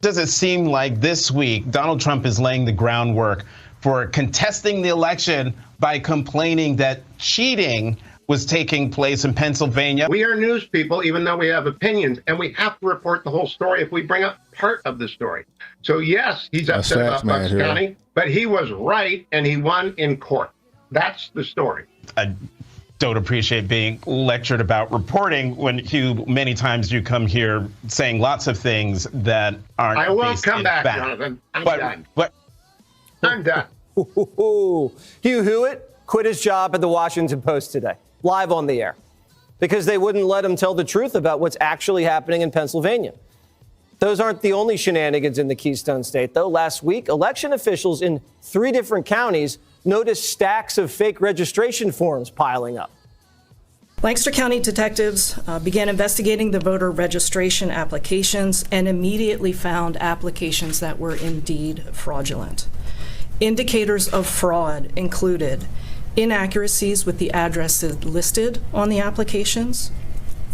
Does it seem like this week Donald Trump is laying the groundwork for contesting the election by complaining that cheating was taking place in Pennsylvania? We are news people, even though we have opinions, and we have to report the whole story if we bring up part of the story. So yes, he's upset about Bucks County, but he was right and he won in court. That's the story. I don't appreciate being lectured about reporting when many times you come here saying lots of things that aren't. I won't come back, Jonathan. I'm done. I'm done. Hugh Hewitt quit his job at the Washington Post today, live on the air, because they wouldn't let him tell the truth about what's actually happening in Pennsylvania. Those aren't the only shenanigans in the Keystone State, though. Last week, election officials in 3 different counties noticed stacks of fake registration forms piling up. Lancaster County detectives began investigating the voter registration applications and immediately found applications that were indeed fraudulent. Indicators of fraud included inaccuracies with the addresses listed on the applications,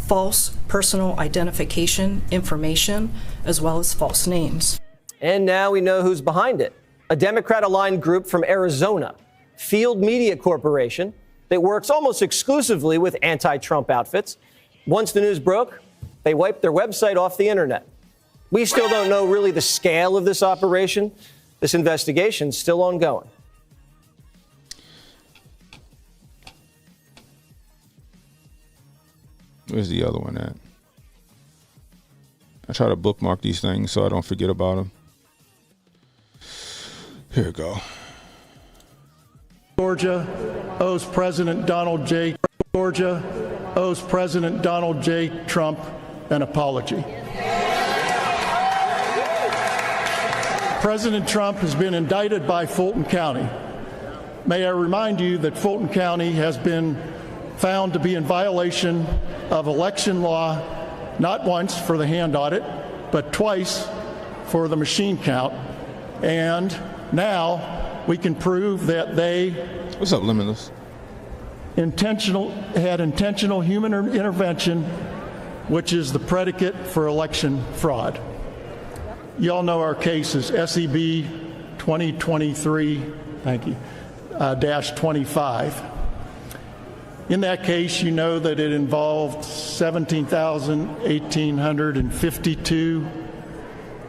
false personal identification information, as well as false names. And now we know who's behind it. A Democrat-aligned group from Arizona, Field Media Corporation, that works almost exclusively with anti-Trump outfits. Once the news broke, they wiped their website off the internet. We still don't know really the scale of this operation. This investigation's still ongoing. Where's the other one at? I try to bookmark these things so I don't forget about them. Here we go. Georgia owes President Donald J. Trump an apology. President Trump has been indicted by Fulton County. May I remind you that Fulton County has been found to be in violation of election law, not once for the hand audit, but twice for the machine count. And now we can prove that they What's up, Limitless? had intentional human intervention, which is the predicate for election fraud. You all know our case is SEB 2023, thank you, -25. In that case, you know that it involved 17,852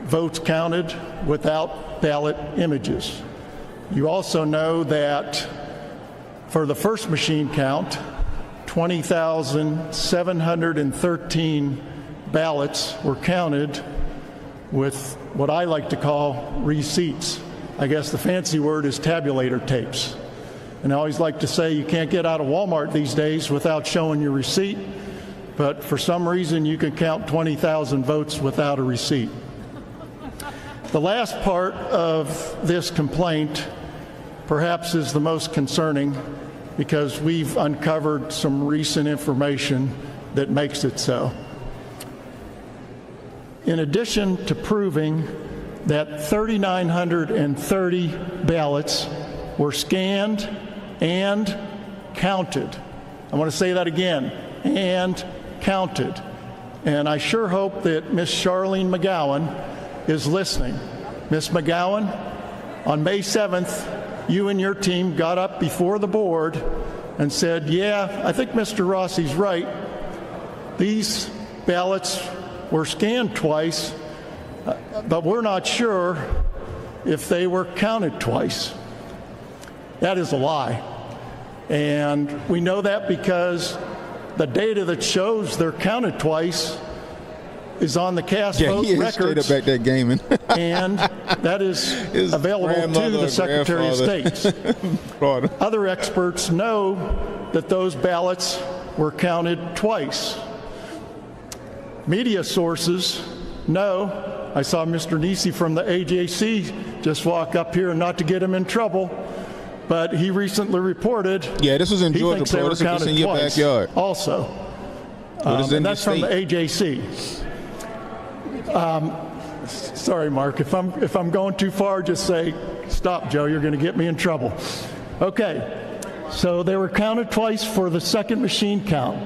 votes counted without ballot images. You also know that for the first machine count, 20,713 ballots were counted with what I like to call receipts. I guess the fancy word is tabulator tapes. And I always like to say you can't get out of Walmart these days without showing your receipt, but for some reason you can count 20,000 votes without a receipt. The last part of this complaint perhaps is the most concerning because we've uncovered some recent information that makes it so. In addition to proving that 3,930 ballots were scanned and counted. I want to say that again, and counted. And I sure hope that Miss Charlene McGowan is listening. Miss McGowan, on May 7th, you and your team got up before the board and said, yeah, I think Mr. Rossi's right. These ballots were scanned twice, but we're not sure if they were counted twice. That is a lie. And we know that because the data that shows they're counted twice is on the cast Yeah, vote he is straight records, up back there gaming. and that is available to the Secretary of State. Other experts know that those ballots were counted twice. Media sources know. I saw Mr. Nisi from the AJC just walk up here, and not to get him in trouble, but he recently reported. Yeah, this was in Georgia, bro. This was in your backyard. Also, and that's from the AJC. Sorry, Mark. If I'm going too far, just say stop, Joe. You're going to get me in trouble. Okay. So they were counted twice for the second machine count.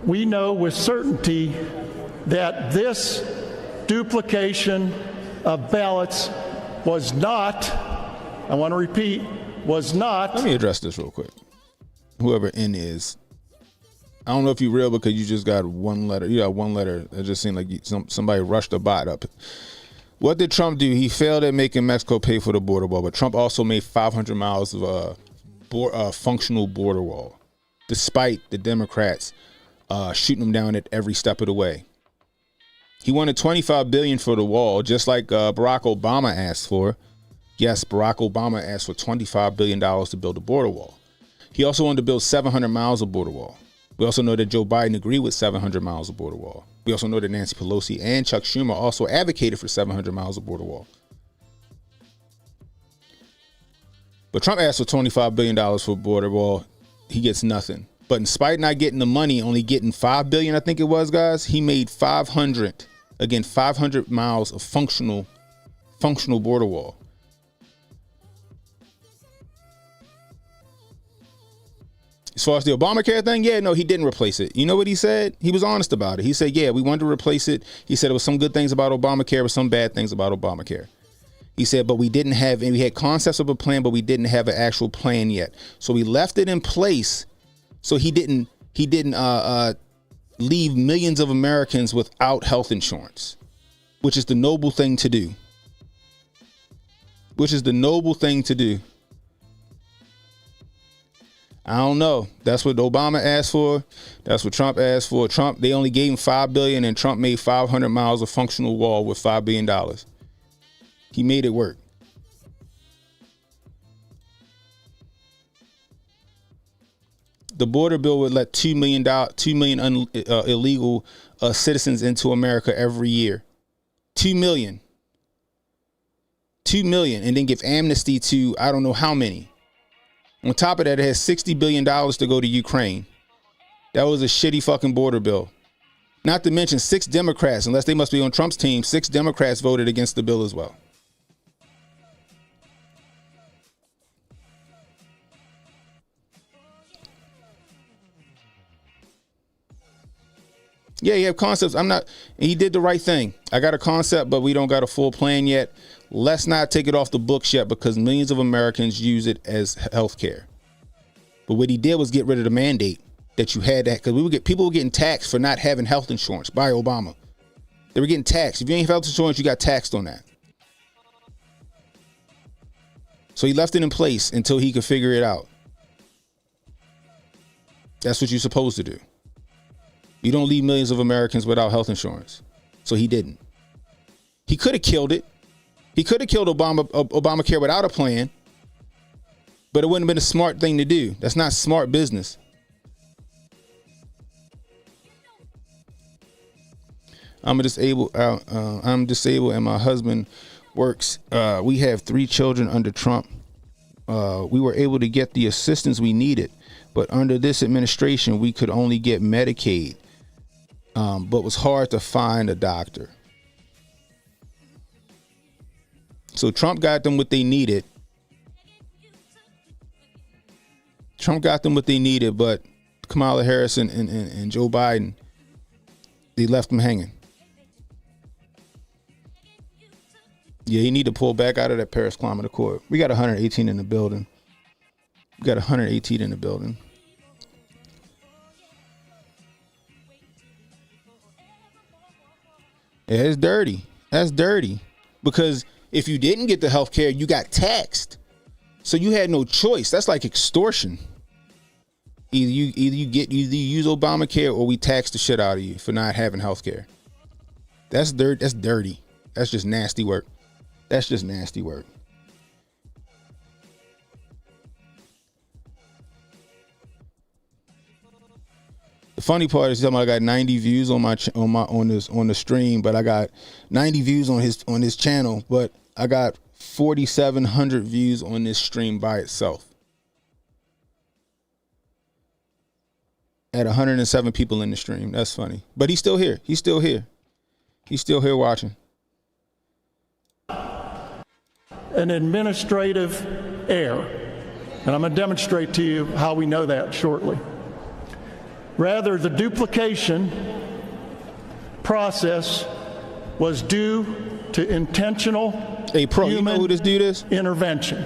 We know with certainty that this duplication of ballots was not, I want to repeat, was not. Let me address this real quick. Whoever N is, I don't know if you're real because you just got one letter. You got one letter. It just seemed like somebody rushed a bot up. What did Trump do? He failed at making Mexico pay for the border wall, but Trump also made 500 miles of functional border wall, despite the Democrats shooting him down at every step of the way. He wanted $25 billion for the wall, just like Barack Obama asked for. Yes, Barack Obama asked for $25 billion to build a border wall. He also wanted to build 700 miles of border wall. We also know that Joe Biden agreed with 700 miles of border wall. We also know that Nancy Pelosi and Chuck Schumer also advocated for 700 miles of border wall. But Trump asked for $25 billion for border wall. He gets nothing. But in spite of not getting the money, only getting $5 billion, I think it was, guys, he made 500 miles of functional border wall. As far as the Obamacare thing, yeah, no, he didn't replace it. You know what he said? He was honest about it. He said, yeah, we wanted to replace it. He said there was some good things about Obamacare, but some bad things about Obamacare. He said, but we didn't have, and we had concepts of a plan, but we didn't have an actual plan yet. So we left it in place. So he didn't leave millions of Americans without health insurance, which is the noble thing to do. I don't know. That's what Obama asked for. That's what Trump asked for. They only gave him $5 billion, and Trump made 500 miles of functional wall with $5 billion. He made it work. The border bill would let 2 million illegal citizens into America every year. 2 million. 2 million, and then give amnesty to I don't know how many. On top of that, it has $60 billion to go to Ukraine. That was a shitty fucking border bill. Not to mention 6 Democrats, unless they must be on Trump's team, 6 Democrats voted against the bill as well. Yeah, you have concepts. He did the right thing. I got a concept, but we don't got a full plan yet. Let's not take it off the books yet because millions of Americans use it as health care. But what he did was get rid of the mandate that you had that, because people were getting taxed for not having health insurance by Obama. They were getting taxed. If you ain't have health insurance, you got taxed on that. So he left it in place until he could figure it out. That's what you're supposed to do. You don't leave millions of Americans without health insurance. So he didn't. He could have killed it. He could have killed Obamacare without a plan. But it wouldn't have been a smart thing to do. That's not smart business. I'm disabled and my husband works. We have 3 children under Trump. We were able to get the assistance we needed. But under this administration, we could only get Medicaid. But it was hard to find a doctor. So Trump got them what they needed. But Kamala Harris and Joe Biden, they left them hanging. Yeah, you need to pull back out of that Paris Climate Accord. We got 118 in the building. Yeah, it's dirty. That's dirty. Because if you didn't get the health care, you got taxed. So you had no choice. That's like extortion. Either you use Obamacare or we tax the shit out of you for not having health care. That's dirt. That's dirty. That's just nasty work. That's just nasty work. The funny part is, I got 90 views on the stream, but I got 90 views on his channel, but I got 4,700 views on this stream by itself. At 107 people in the stream. That's funny. But he's still here. He's still here. He's still here watching. An administrative error. And I'm going to demonstrate to you how we know that shortly. Rather, the duplication process was due to intentional human you know who this dude is? Intervention.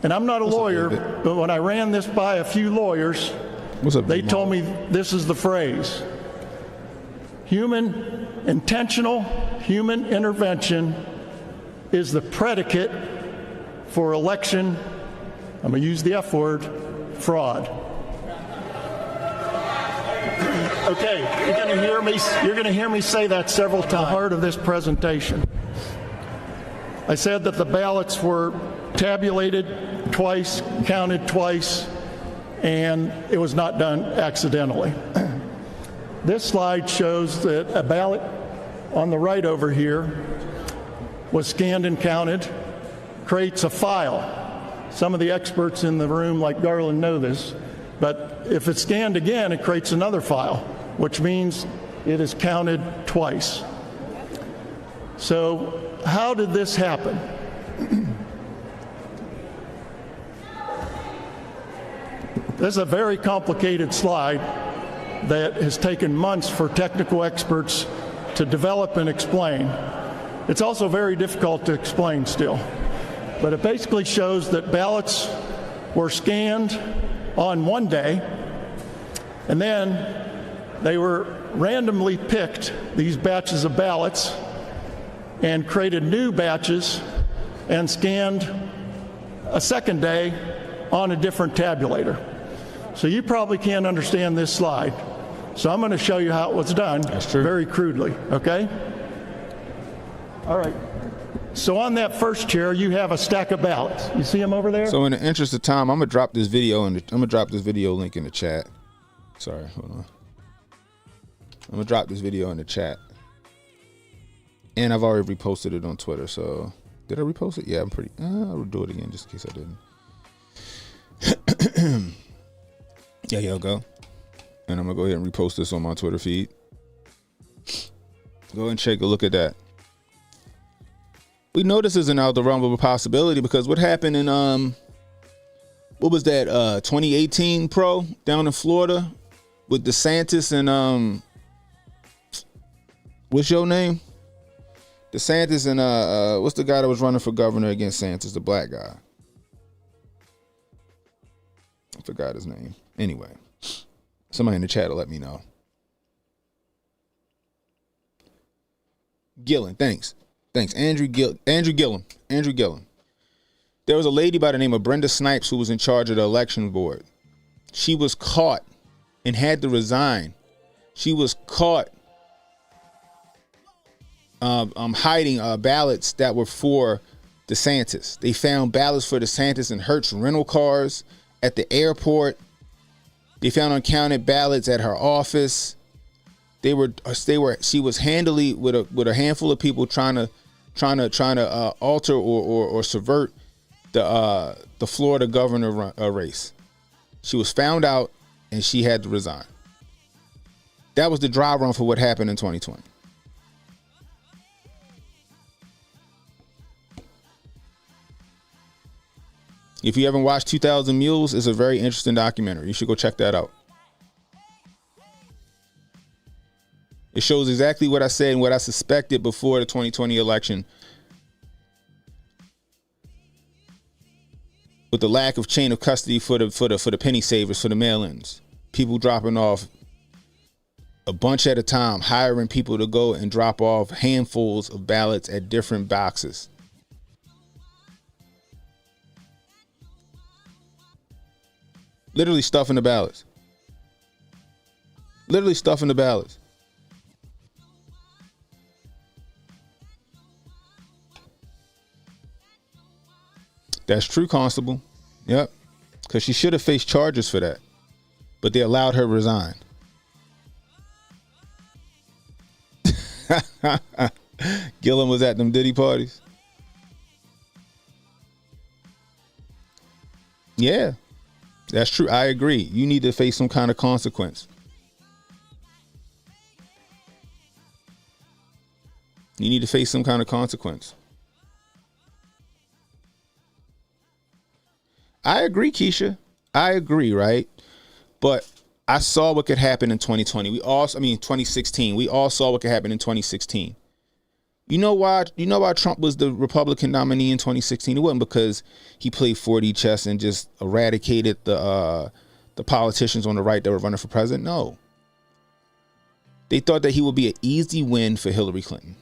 And I'm not a lawyer, but when I ran this by a few lawyers, they told me this is the phrase. Intentional human intervention is the predicate for election, I'm going to use the F word, fraud. Okay, you're going to hear me say that several times. The heart of this presentation. I said that the ballots were tabulated twice, counted twice, and it was not done accidentally. This slide shows that a ballot on the right over here was scanned and counted, creates a file. Some of the experts in the room, like Garland, know this, but if it's scanned again, it creates another file, which means it is counted twice. So how did this happen? This is a very complicated slide that has taken months for technical experts to develop and explain. It's also very difficult to explain still. But it basically shows that ballots were scanned on one day, and then they were randomly picked, these batches of ballots, and created new batches and scanned a second day on a different tabulator. So you probably can't understand this slide. So I'm going to show you how it was done very crudely, okay? All right. So on that first chair, you have a stack of ballots. You see them over there? So in the interest of time, I'm gonna drop this video link in the chat. Sorry, hold on. I'm gonna drop this video in the chat. And I've already reposted it on Twitter. So did I repost it? Yeah, I'm pretty. I'll do it again just in case I didn't. Yeah, y'all go. And I'm gonna go ahead and repost this on my Twitter feed. Go and take a look at that. We know this isn't out the realm of a possibility because what happened in what was that 2018 pro down in Florida with DeSantis and what's your name? DeSantis and what's the guy that was running for governor against Santis, the black guy? I forgot his name. Anyway, somebody in the chat will let me know. Gillen, thanks. Andrew Gillum. There was a lady by the name of Brenda Snipes who was in charge of the election board. She was caught and had to resign. She was caught hiding ballots that were for DeSantis. They found ballots for DeSantis in Hertz rental cars at the airport. They found uncounted ballots at her office. She was handily with a handful of people trying to alter or subvert the Florida governor race. She was found out and she had to resign. That was the dry run for what happened in 2020. If you haven't watched 2000 Mules, it's a very interesting documentary. You should go check that out. It shows exactly what I said and what I suspected before the 2020 election. With the lack of chain of custody for the penny savers, for the mail-ins. People dropping off a bunch at a time, hiring people to go and drop off handfuls of ballots at different boxes. Literally stuffing the ballots. That's true, Constable. Yep. Because she should have faced charges for that. But they allowed her to resign. Gillum was at them Diddy parties. Yeah, that's true. I agree. You need to face some kind of consequence. You need to face some kind of consequence. I agree, Keisha. I agree, right? But I saw what could happen in 2020. 2016. We all saw what could happen in 2016. You know why Trump was the Republican nominee in 2016? It wasn't because he played 4D chess and just eradicated the politicians on the right that were running for president. No. They thought that he would be an easy win for Hillary Clinton.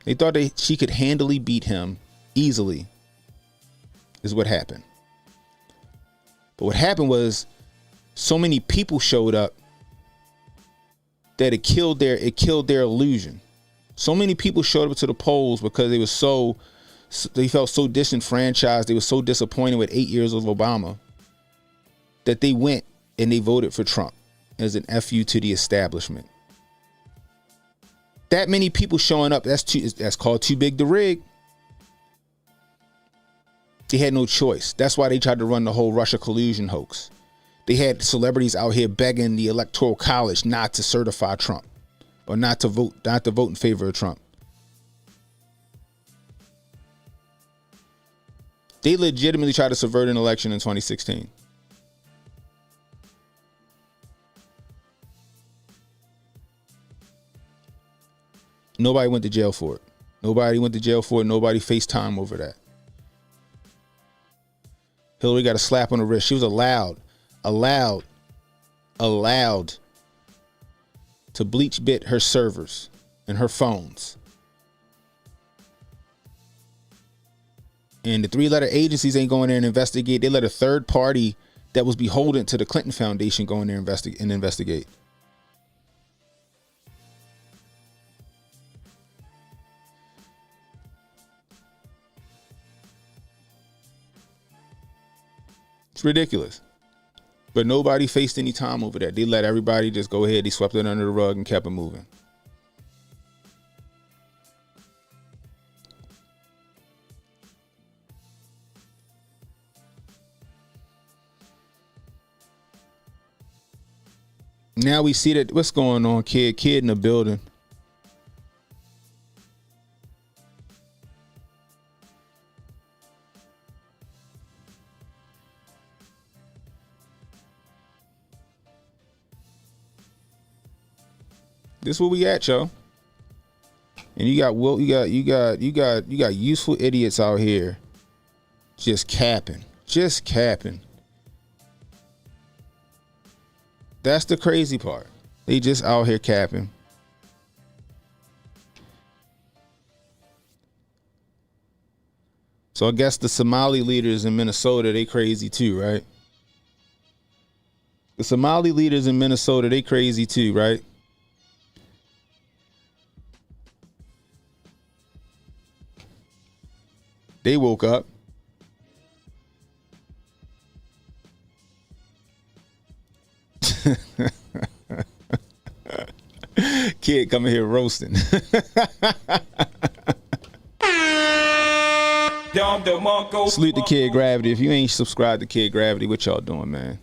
They thought that she could handily beat him easily, is what happened. But what happened was so many people showed up that it killed their illusion. So many people showed up to the polls because they felt so disenfranchised. They were so disappointed with 8 years of Obama that they went and they voted for Trump as an FU to the establishment. That many people showing up, that's called too big to rig. They had no choice. That's why they tried to run the whole Russia collusion hoax. They had celebrities out here begging the Electoral College not to certify Trump or not to vote in favor of Trump. They legitimately tried to subvert an election in 2016. Nobody went to jail for it. Nobody faced time over that. Hillary got a slap on the wrist. She was allowed to bleach bit her servers and her phones. And the 3-letter agencies ain't going there and investigate. They let a third party that was beholden to the Clinton Foundation go in there and investigate. It's ridiculous. But nobody faced any time over that. They let everybody just go ahead. They swept it under the rug and kept it moving. Now we see that what's going on, kid in the building. This is where we at, yo. And you got useful idiots out here just capping. That's the crazy part. They just out here capping. So I guess the Somali leaders in Minnesota, they crazy too, right? The Somali leaders in Minnesota, they crazy too, right? They woke up. Kid coming here roasting. Salute to Kid Gravity. If you ain't subscribed to Kid Gravity, what y'all doing, man?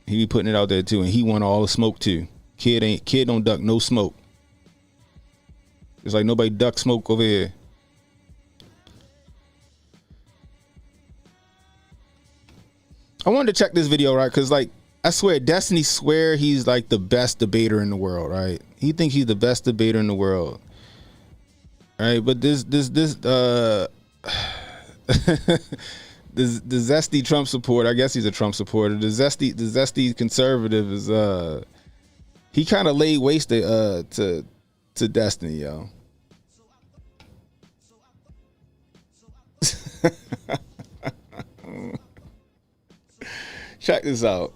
He be putting it out there too, and he want all the smoke too. Kid don't duck no smoke. It's like nobody duck smoke over here. I wanted to check this video, right? Because, like, I swear, Destiny swear he's, like, the best debater in the world, right? He thinks he's the best debater in the world. Right? But this the zesty Trump supporter, I guess he's a Trump supporter. The zesty conservative is, he kind of laid waste to Destiny, yo. Check this out.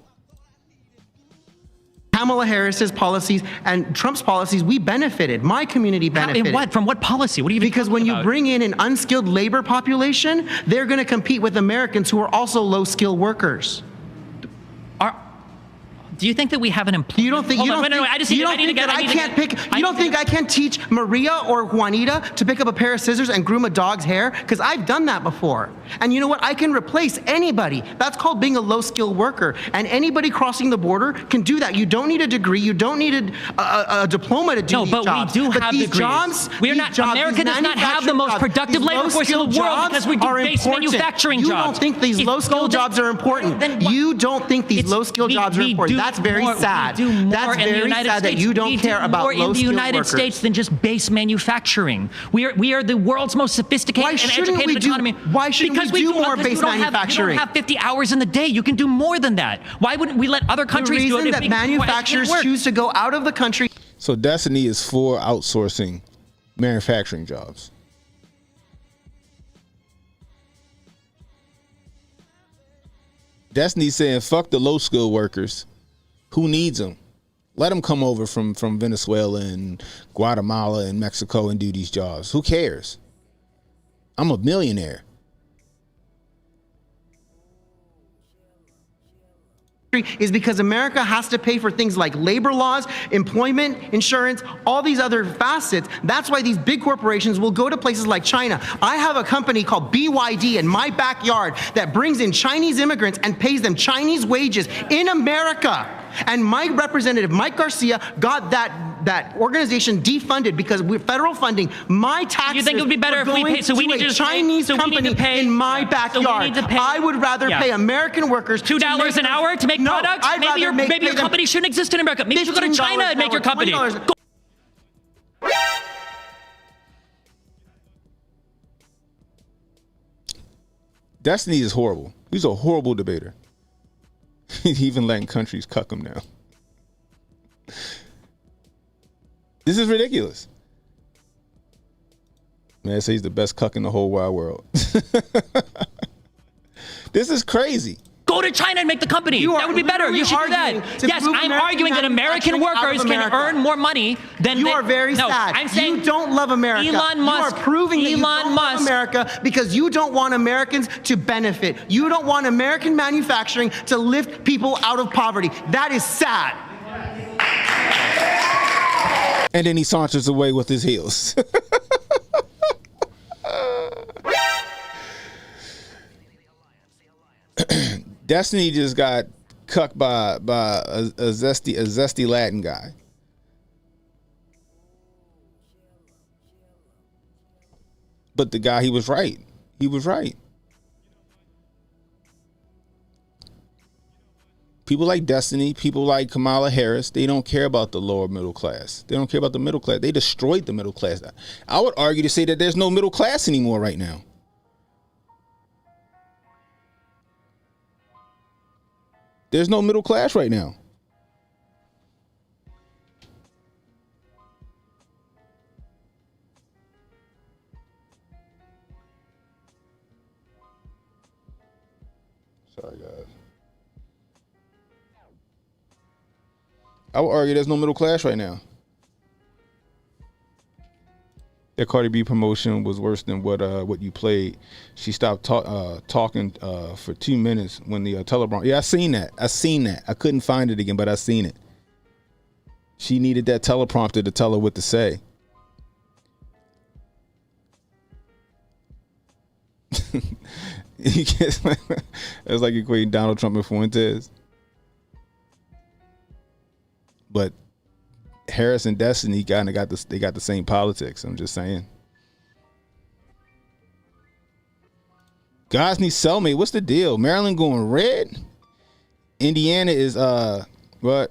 Kamala Harris's policies and Trump's policies, we benefited. My community benefited. In what? From what policy? What are you Because when you about? bring in an unskilled labor population, they're going to compete with Americans who are also low-skilled workers. Do you think that we have an employment? You don't think I can teach Maria or Juanita to pick up a pair of scissors and groom a dog's hair? Because I've done that before. And you know what? I can replace anybody. That's called being a low-skilled worker. And anybody crossing the border can do that. You don't need a degree. You don't need a diploma to do these jobs. No, but we do have these degrees. Jobs, America does not have the most productive labor force in the world because we do base manufacturing jobs. You don't think these low-skilled jobs are important. You don't think these low-skilled jobs are important. That's very sad. That's very sad that you don't care about low-skilled workers. We do more in the United States than just base manufacturing. We are the world's most sophisticated and educated economy. Why shouldn't we do more base manufacturing? You don't have 50 hours in the day. You can do more than that. Why wouldn't we let other countries do it? The reason that manufacturers choose to go out of the country. So Destiny is for outsourcing manufacturing jobs. Destiny's saying, fuck the low-skilled workers. Who needs them? Let them come over from Venezuela and Guatemala and Mexico and do these jobs. Who cares? I'm a millionaire. Is because America has to pay for things like labor laws, employment, insurance, all these other facets. That's why these big corporations will go to places like China. I have a company called BYD in my backyard that brings in Chinese immigrants and pays them Chinese wages in America. And my representative, Mike Garcia, got that organization defunded because with federal funding, my taxes you think it would be better if we pay? So we need a Chinese company in my backyard. I would rather pay American workers $2 an hour to make products. Maybe your company shouldn't exist in America. Maybe you should go to China and make your company. Destiny is horrible. He's a horrible debater. He's even letting countries cuck him now. This is ridiculous. Man, say he's the best cuck in the whole wide world. This is crazy. Go to China and make the company. That would be better. You should do that. Yes, I'm arguing that American workers can earn more money than you are very sad. I'm saying you don't love America. Elon Musk. You are proving that you don't love America because you don't want Americans to benefit. You don't want American manufacturing to lift people out of poverty. That is sad. And then he saunters away with his heels. Destiny just got cucked by a zesty Latin guy. But the guy, he was right. He was right. People like Destiny, people like Kamala Harris, they don't care about the lower middle class. They don't care about the middle class. They destroyed the middle class. I would argue to say that there's no middle class anymore right now. There's no middle class right now. Sorry, guys. I would argue there's no middle class right now. That Cardi B promotion was worse than what you played. She stopped talking for 2 minutes when the teleprompter. Yeah, I seen that. I couldn't find it again, but I seen it. She needed that teleprompter to tell her what to say. It's like equating Donald Trump and Fuentes. But Harris and Destiny kind of got the same politics. I'm just saying. Gosney cellmate, what's the deal? Maryland going red. Indiana is what?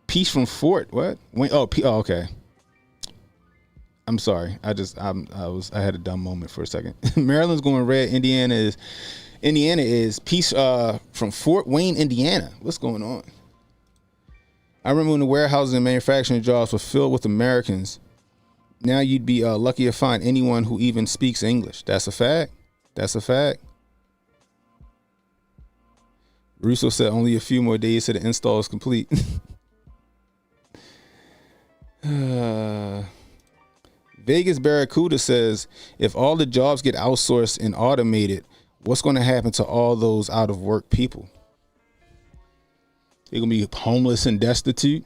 Peace from Fort. What? Oh, okay. I'm sorry. I had a dumb moment for a second. Maryland's going red. Indiana is peace from Fort Wayne, Indiana. What's going on? I remember when the warehouses and manufacturing jobs were filled with Americans. Now you'd be lucky to find anyone who even speaks English. That's a fact. That's a fact. Russo said only a few more days till the install is complete. Vegas Barracuda says, if all the jobs get outsourced and automated, what's going to happen to all those out of work people? They're going to be homeless and destitute.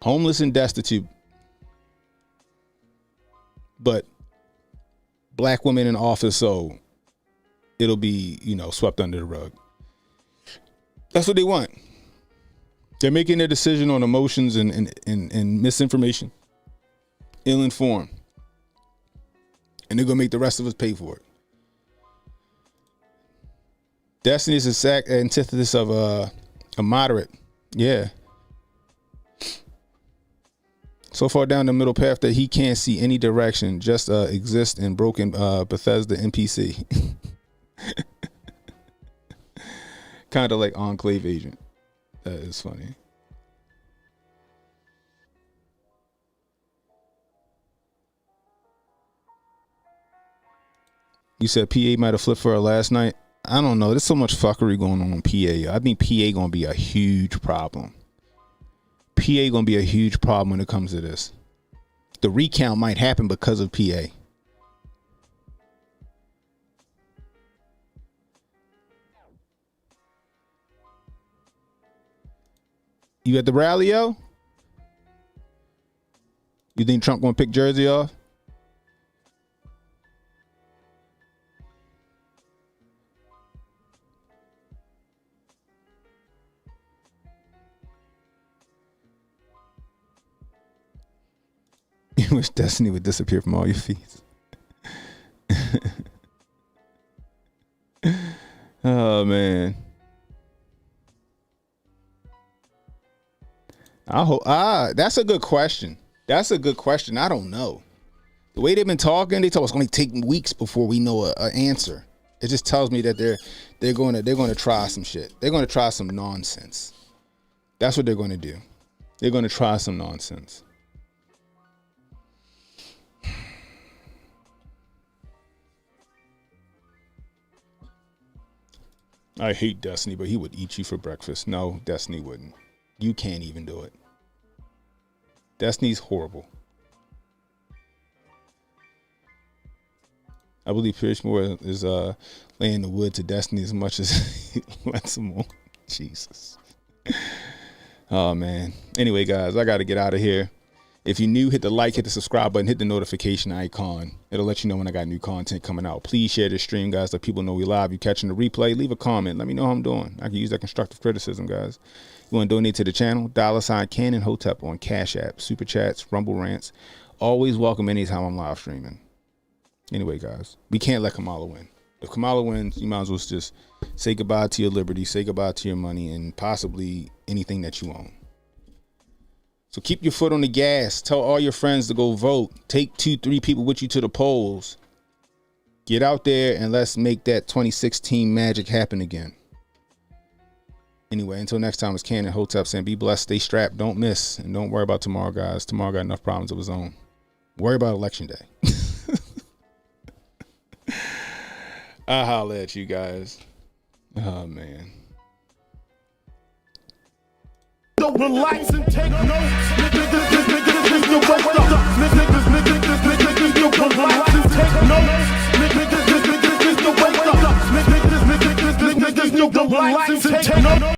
Homeless and destitute. But black women in office, so it'll be, swept under the rug. That's what they want. They're making their decision on emotions and misinformation, ill-informed. And they're going to make the rest of us pay for it. Destiny is the exact antithesis of a moderate. Yeah. So far down the middle path that he can't see any direction, just exist in broken Bethesda NPC. Kind of like Enclave Agent. That is funny. You said PA might have flipped for her last night. I don't know. There's so much fuckery going on in PA. I think PA gonna be a huge problem. PA gonna be a huge problem when it comes to this. The recount might happen because of PA. You at the rally, yo? You think Trump gonna pick Jersey off? You wish Destiny would disappear from all your feeds. Oh man. I hope that's a good question. That's a good question. I don't know. The way they've been talking, they told us it's going to take weeks before we know an answer. It just tells me that they're going to try some shit. They're going to try some nonsense. That's what they're going to do. They're going to try some nonsense. I hate Destiny, but he would eat you for breakfast. No, Destiny wouldn't. You can't even do it. Destiny's horrible. I believe Pierce Moore is laying the wood to Destiny as much as he lets him on. Jesus. Oh, man. Anyway, guys, I got to get out of here. If you're new, hit the like, hit the subscribe button, hit the notification icon. It'll let you know when I got new content coming out. Please share this stream, guys, so people know we live. You catching the replay, leave a comment. Let me know how I'm doing. I can use that constructive criticism, guys. You want to donate to the channel? $Canon Hotep on Cash App, Super Chats, Rumble Rants. Always welcome anytime I'm live streaming. Anyway, guys, we can't let Kamala win. If Kamala wins, you might as well just say goodbye to your liberty, say goodbye to your money, and possibly anything that you own. So keep your foot on the gas. Tell all your friends to go vote. Take 2-3 people with you to the polls. Get out there and let's make that 2016 magic happen again. Anyway, until next time, it's Canon Hotep saying be blessed, stay strapped, don't miss, and don't worry about tomorrow, guys. Tomorrow got enough problems of its own. Worry about election day. I'll holler at you guys. Oh, man. Don't relax and take notes. Niggas, you wake up. Niggas, you relax and take notes. Niggas, you wake up. Niggas, you relax and take notes.